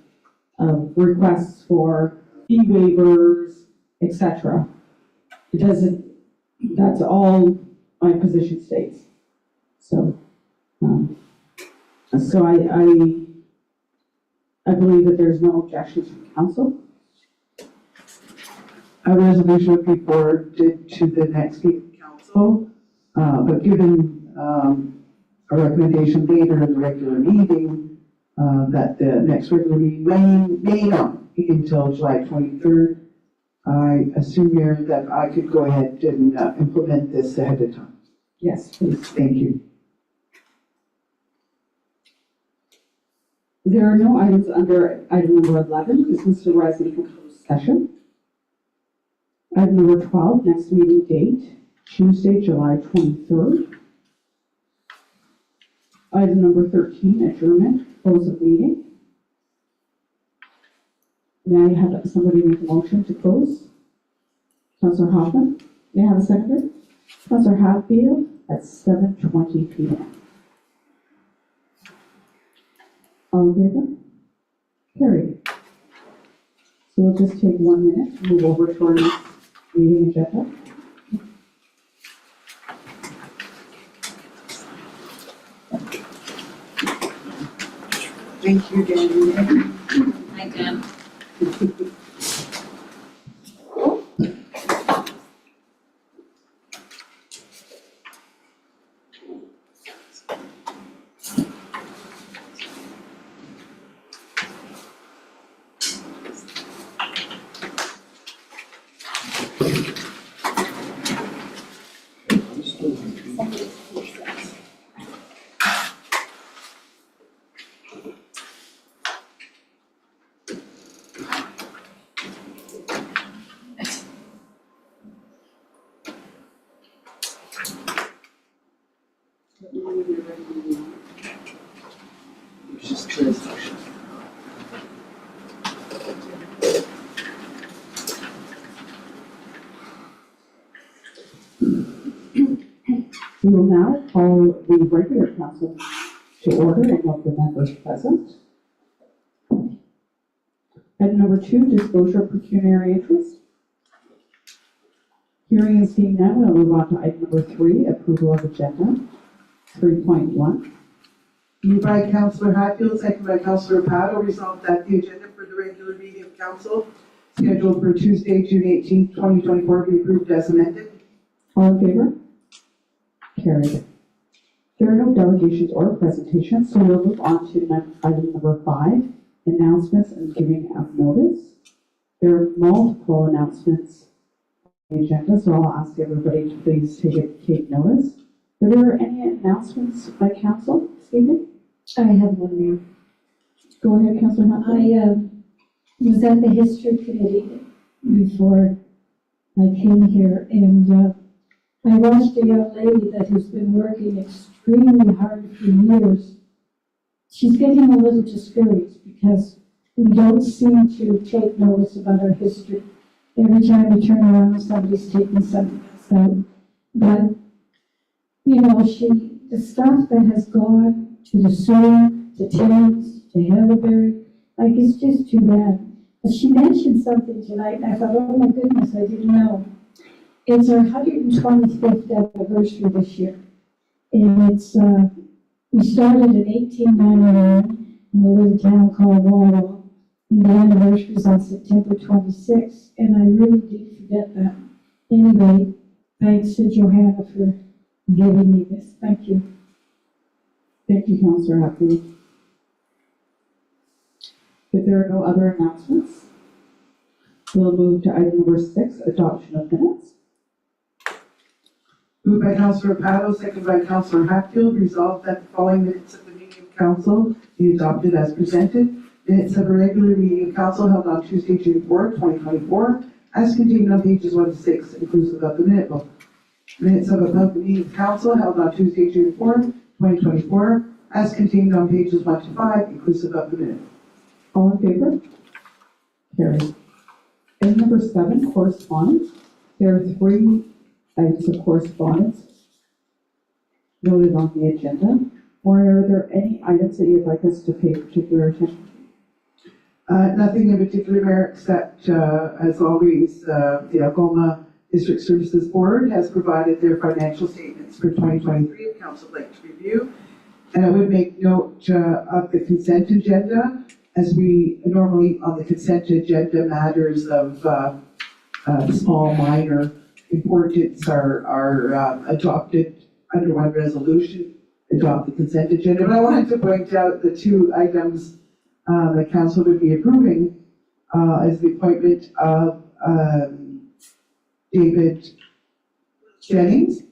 requests for fee waivers, etc. It doesn't, that's all my position states. So, I believe that there's no objections from council. A resolution would be forwarded to the next meeting of council, but given a recommendation later in the regular meeting, that the next regular meeting may not be until July 23rd, I assume, Mayor, that I could go ahead and implement this ahead of time. Yes, please. Thank you. There are no items under item number 11, business arising from closed session. Item number 12, next meeting date, Tuesday, July 23rd. Item number 13, adjournment, close of meeting. May I have somebody make a motion to close? Councillor Hoffman, may I have a seconder? Councillor Hatfield at 7:20 p.m. All in favor? Carried. So we'll just take 1 minute to move over to our next meeting agenda. Thank you, Danny. Hi, Dan. We will now call the regular council to order and note the members present. Item number 2, disclosure of pecuniary interest. Hearing and seeing none, we'll move on to item number 3, approval of agenda 3.1. Moved by Councillor Hatfield, second by Councillor Pato, resolved that the agenda for the regular meeting of council scheduled for Tuesday, June 18th, 2024 be approved as amended. All in favor? Carried. There are no delegations or presentations, so we'll move on to item number 5, announcements and giving of notice. There are multiple announcements on the agenda, so I'll ask everybody to please take notice. Are there any announcements by council this evening? I have one more. Go ahead, Councillor Hunt. I was at the history committee before I came here, and I watched a young lady that has been working extremely hard for years. She's getting a little discouraged because we don't seem to take notice about our history. Every time we turn around, somebody's taking something else out. But, you know, the stuff that has gone to the sewer, to Thames, to Haileybury, like, it's just too bad. But she mentioned something tonight, and I thought, oh my goodness, I didn't know. It's our 125th anniversary this year. And it's, we started in 1899 in a little town called Waterloo. And the anniversary is on September 26th, and I really did forget that. Anyway, thanks to Johanna for giving me this. Thank you. Thank you, Councillor Hatfield. If there are no other announcements, we'll move to item number 6, adoption of minutes. Moved by Councillor Pato, second by Councillor Hatfield, resolved that the following minutes of the meeting of council be adopted as presented. Minutes of a regular meeting of council held on Tuesday, June 4th, 2024, as contained on pages 1 to 6, inclusive of the minute book. Minutes of a public meeting of council held on Tuesday, June 4th, 2024, as contained on pages 1 to 5, inclusive of the minutes. All in favor? Carried. Item number 7, correspondence. There are 3 items of correspondence noted on the agenda. Or are there any items that you'd like us to pay particular attention to? Nothing in particular, Mayor, except, as always, the Algoma District Services Board has provided their financial statements for 2023, if council would like to review. And I would make note of the consent agenda, as we normally on the consent agenda matters of small, minor importance are adopted under one resolution, adopt the consent agenda. But I wanted to point out the 2 items the council would be approving as the appointment of David Jennings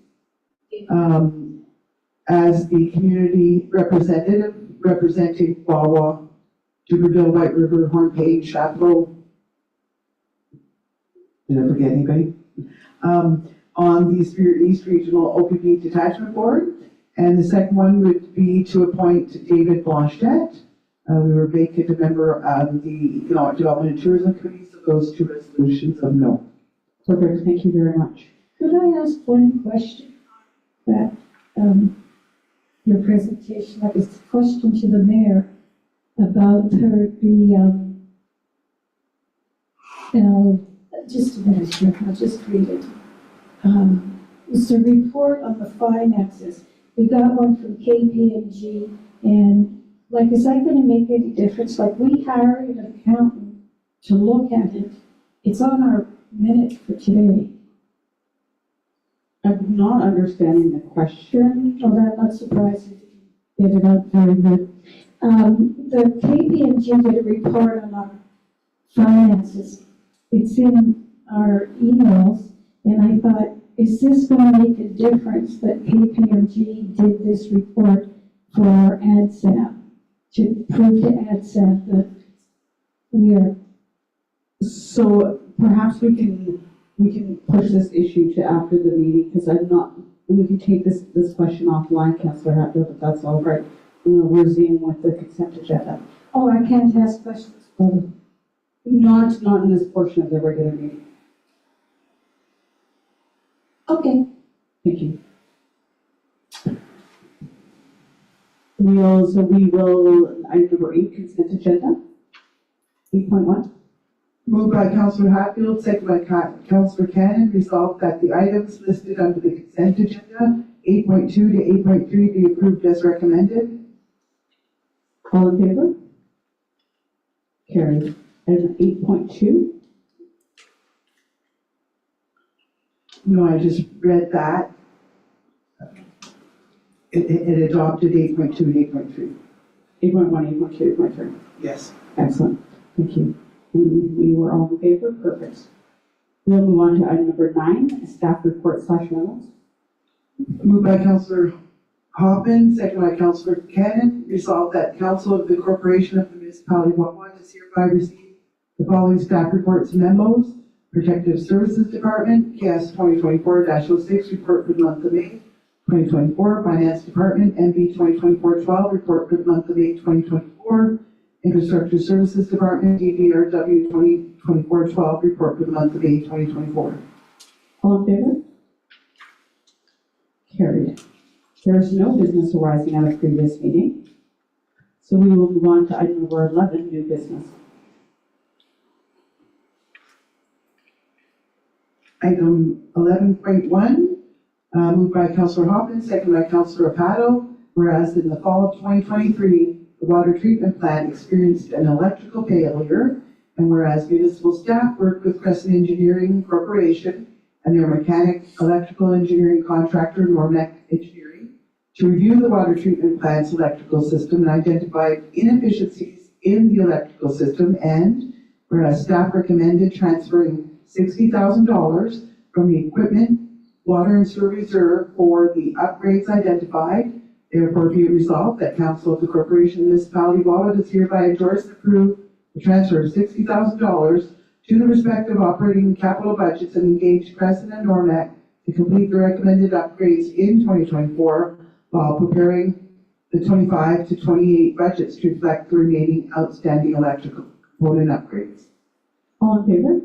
as the community representative representing Wawa, Duberville, White River, Hornpage, Chapleau. Did I forget anybody? On the Superior East Regional OPP Detachment Board. And the second one would be to appoint David Blanchette. We were vacant a member of the Economic Development and Tourism Committee, so those 2 resolutions of no. Perfect, thank you very much. Could I ask one question that, your presentation, like it's a question to the mayor about just a minute here, I'll just read it. It's a report on the finances. We got one from KPMG, and like, is that gonna make any difference? Like, we hired an accountant to look at it. It's on our minute for today. I'm not understanding the question. Oh, that's not surprising. Get it out very good. The KPMG did a report on our finances. It's in our emails, and I thought, is this going to make a difference that KPMG did this report for ADSAP, to prove to ADSAP that we are. So perhaps we can push this issue to after the meeting, because we can take this question offline, Councillor Hatfield, if that's all right. We're dealing with the consent agenda. Oh, I can't ask questions. Not in this portion of the regular meeting. Okay. Thank you. We will, item number 8, consent agenda. 8.1. Moved by Councillor Hatfield, second by Councillor Cannon, resolved that the items listed under the consent agenda, 8.2 to 8.3, be approved as recommended. All in favor? Carried. Item 8.2. No, I just read that. It adopted 8.2 and 8.3. 8.1, 8.2, 8.3. Yes. Excellent. Thank you. We were all in favor? Perfect. We'll move on to item number 9, staff report / memos. Moved by Councillor Hoffman, second by Councillor Cannon, resolved that Council of the Corporation of the Municipality of Wawa does hereby receive the following staff reports and memos. Protective Services Department, KS 2024-06, report for the month of May 2024. Finance Department, MB 2024-12, report for the month of May 2024. Infrastructure Services Department, DDRW 2024-12, report for the month of May 2024. All in favor? Carried. There is no business arising out of previous meeting, so we will move on to item number 11, new business. Item 11.1, moved by Councillor Hoffman, second by Councillor Apato, whereas in the fall of 2023, the water treatment plant experienced an electrical failure, and whereas municipal staff worked with Crescent Engineering Corporation and their mechanic electrical engineering contractor, Normec Engineering, to review the water treatment plant's electrical system and identified inefficiencies in the electrical system, and whereas staff recommended transferring $60,000 from the equipment, water and sewer reserve for the upgrades identified, therefore be it resolved that Council of the Corporation Municipality of Wawa does hereby endorse and approve the transfer of $60,000 to the respective operating and capital budgets and engage Crescent and Normec to complete the recommended upgrades in 2024 while preparing the 25 to 28 budgets to reflect the remaining outstanding electrical component upgrades. All in favor?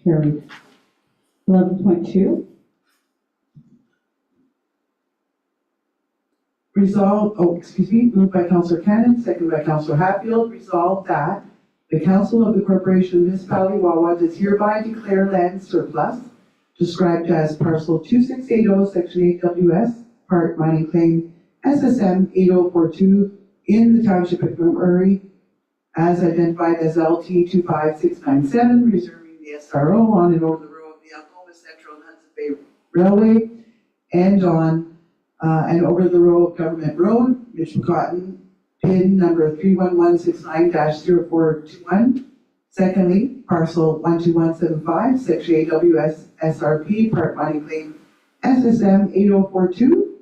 Carried. 11.2, Moved by Councillor Cannon, seconded by Councillor Hatfield, resolved that the Council of the Corporation of Municipality Wawa does hereby declare land surplus described as parcel 2680, section 8WS, part mining claim SSM 8042 in the township of McMurray as identified as LT 25697, reserving the SRO on and over the road of the Algoma Central and Hudson Bay Railway and on and over the road of Government Road, Michigan, PIN number 31169-0421. Secondly, parcel 12175, section AWS SRP, part mining claim SSM 8042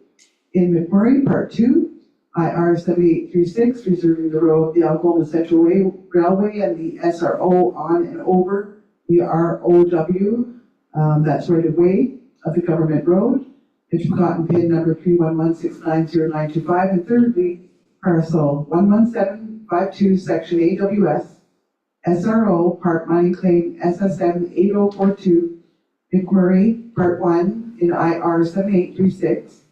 in McMurray, part 2, IR 7836, reserving the road of the Algoma Central Railway and the SRO on and over the ROW, that's right of way of the Government Road. Michigan PIN number 311690925, and thirdly, parcel 11752, section AWS, SRO, part mining claim SSM 8042, McMurray, part 1 in IR 7836,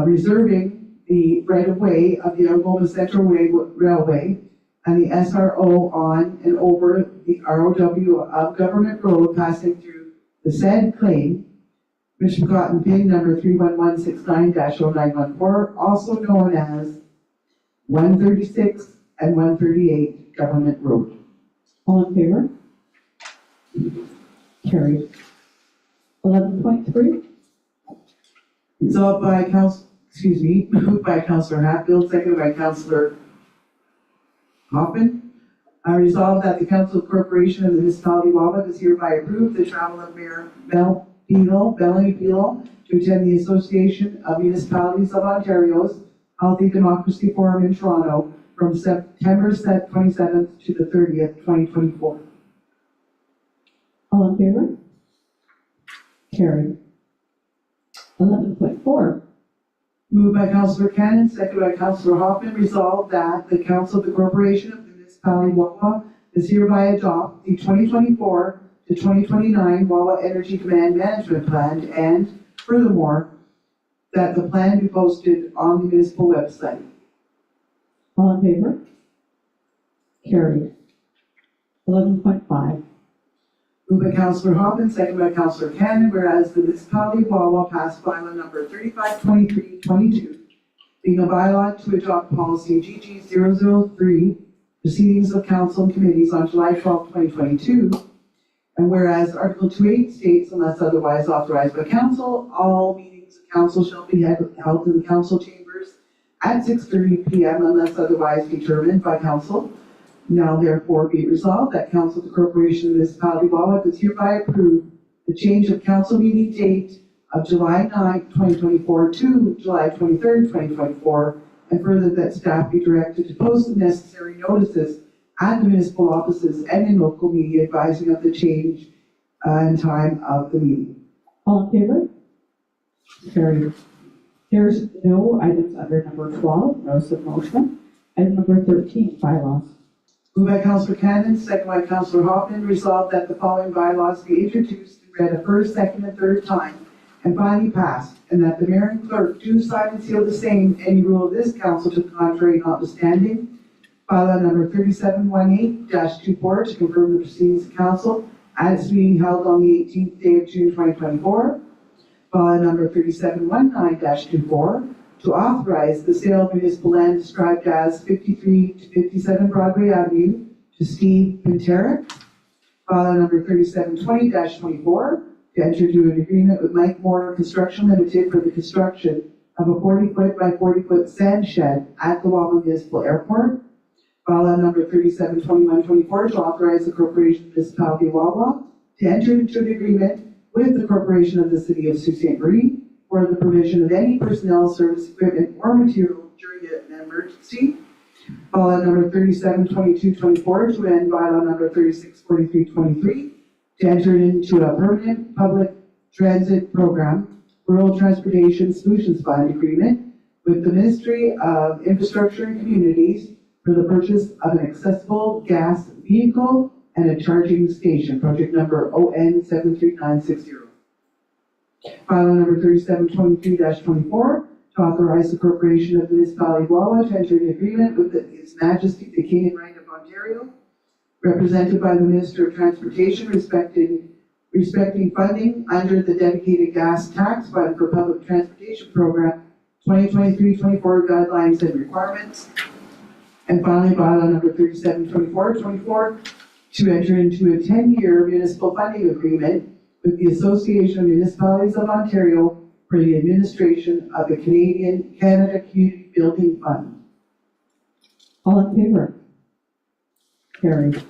reserving the right-of-way of the Algoma Central Railway and the SRO on and over the ROW of Government Road passing through the said claim, Michigan PIN number 31169-0914, also known as 136 and 138 Government Road. all in favor? Carried. 11.3, Resolved by moved by Councillor Hatfield, seconded by Councillor Hoffman. I resolve that the Council of Corporation of the Municipality of Wawa does hereby approve the travel of Mayor Bellamy Beal to attend the Association of Municipalities of Ontario's Healthy Democracy Forum in Toronto from September 27th to the 30th, 2024. all in favor? Carried. 11.4, Moved by Councillor Cannon, seconded by Councillor Hoffman, resolved that the Council of the Corporation of the Municipality of Wawa does hereby adopt the 2024 to 2029 Wawa Energy Demand Management Plan, and furthermore, that the plan be posted on the municipal website. all in favor? Carried. 11.5, Moved by Councillor Hoffman, seconded by Councillor Cannon, whereas the municipality of Wawa passed bylaw number 352322, being a bylaw to adopt policy GG003, proceedings of council and committees on July 12, 2022, and whereas Article 28 states, unless otherwise authorized by council, all meetings of council shall be held in the council chambers at 6:30 p.m. unless otherwise determined by council. Now therefore be it resolved that Council of the Corporation of the Municipality of Wawa does hereby approve the change of council meeting date of July 9, 2024 to July 23, 2024, and further that staff be directed to post the necessary notices at the municipal offices and in local media advising of the change and time of the meeting. all in favor? Carried. There's no items under number 12, notice of motion. Item number 13, bylaws. Moved by Councillor Cannon, second by Councillor Hoffman, resolved that the following bylaws be introduced and read a first, second, and third time, and finally passed, and that the mayor and clerk do sign and seal the same, any rule of this council to the contrary notwithstanding. Bylaw number 3718-24 to confirm the proceedings of council at its meeting held on the 18th day of June 2024. Bylaw number 3719-24 to authorize the sale of municipal land described as 53 to 57 Broadway Avenue to Steve Pinterick. Bylaw number 3720-24 to enter into an agreement with Mike Moore Construction Limited for the construction of a 40-foot by 40-foot sand shed at the Wawa Municipal Airport. Bylaw number 3721-24 to authorize the Corporation of the Municipality of Wawa to enter into an agreement with the Corporation of the City of Sault Ste. Marie for the provision of any personnel, service, equipment, or material during an emergency. Bylaw number 3722-24 to amend bylaw number 3643-23 to enter into a permanent public Transit Program, Rural Transportation Solutions Fund agreement with the Ministry of Infrastructure and Communities for the purchase of an accessible gas vehicle and a charging station, project number ON 73960. File number 3723-24, to authorize appropriation of the municipality of Wawa to enter an agreement with His Majesty the King and Right of Ontario, represented by the Minister of Transportation, respecting funding under the Dedicated Gas Tax Fund for Public Transportation Program 2023-24 guidelines and requirements. And finally, bylaw number 3724-24, to enter into a 10-year municipal funding agreement with the Association of Municipalities of Ontario for the administration of the Canada Community Building Fund. All in favor? Carried.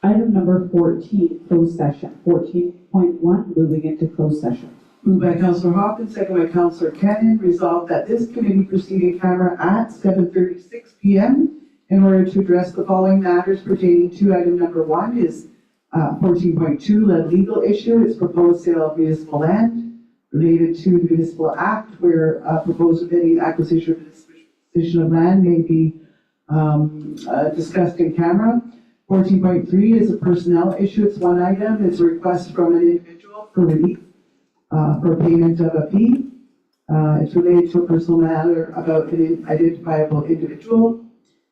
Item number 14, closed session. 14.1, moving into closed session. Moved by Councillor Hopkins, second by Councillor Cannon, resolved that this committee proceed in camera at 7:36 p.m. in order to address the following matters pertaining to item number 1 is 14.2, the legal issue is proposed sale of municipal land related to the Municipal Act, where proposed of any acquisition of disposition of land may be discussed in camera. 14.3 is a personnel issue. It's one item. It's a request from an individual for relief for payment of a fee. It's related to a personal matter about an identifiable individual.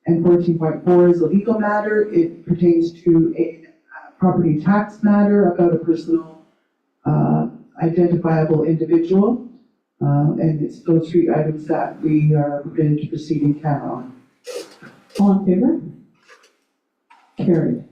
And 14.4 is a legal matter. It pertains to a property tax matter about a personal identifiable individual. And it's those three items that we are permitted to proceed in camera on. All in favor? Carried.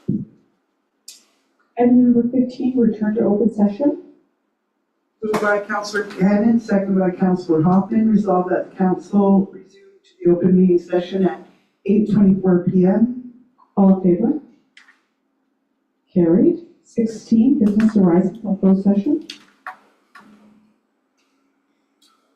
Item number 15, return to open session. Moved by Councillor Cannon, seconded by Councillor Hoffman, resolved that the council resume to the open meeting session at 8:24 PM. All in favor? Carried. 16, business arising from closed session.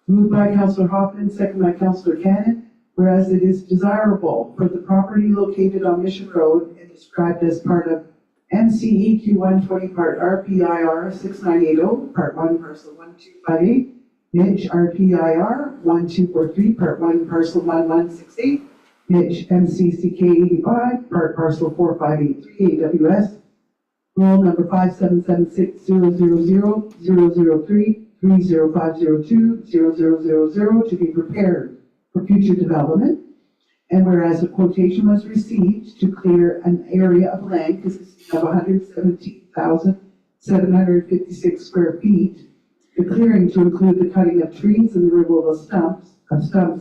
Moved by Councillor Hoffman, seconded by Councillor Cannon, whereas it is desirable for the property located on Mission Road and described as part of MCEQ 120 Part RPIR 6980, Part 1, Parcel 1258, Niche RPIR 1243, Part 1, Parcel 1168, Niche MCCK 85, Part Parcel 4583 AWS, Roll number 57760000003, 30502, 0000 to be prepared for future development. And whereas a quotation was received to clear an area of land consisting of 117,756 square feet, the clearing to include the cutting of trees and the removal of stumps,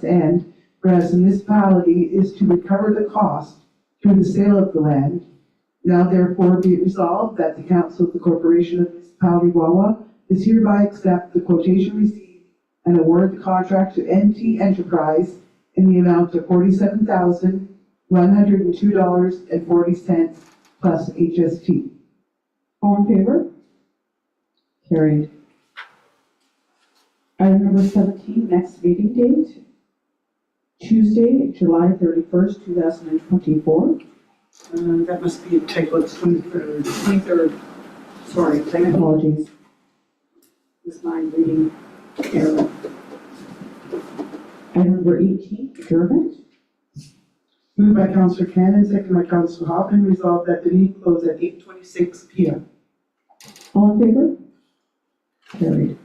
and whereas the municipality is to recover the cost through the sale of the land, now therefore be it resolved that the Council of the Corporation of Municipality Wawa is hereby accept the quotation received and award the contract to NT Enterprise in the amount of $47,102.40 plus HST. All in favor? Carried. Item number 17, next meeting date, Tuesday, July 31st, 2024. That must be a typo, it's 23rd. 23rd. Sorry, apologies. Is my reading error. Item number 18, adjournment. Moved by Councillor Cannon, second by Councillor Hoffman, resolved that the meeting close at 8:26 PM. All in favor? Carried.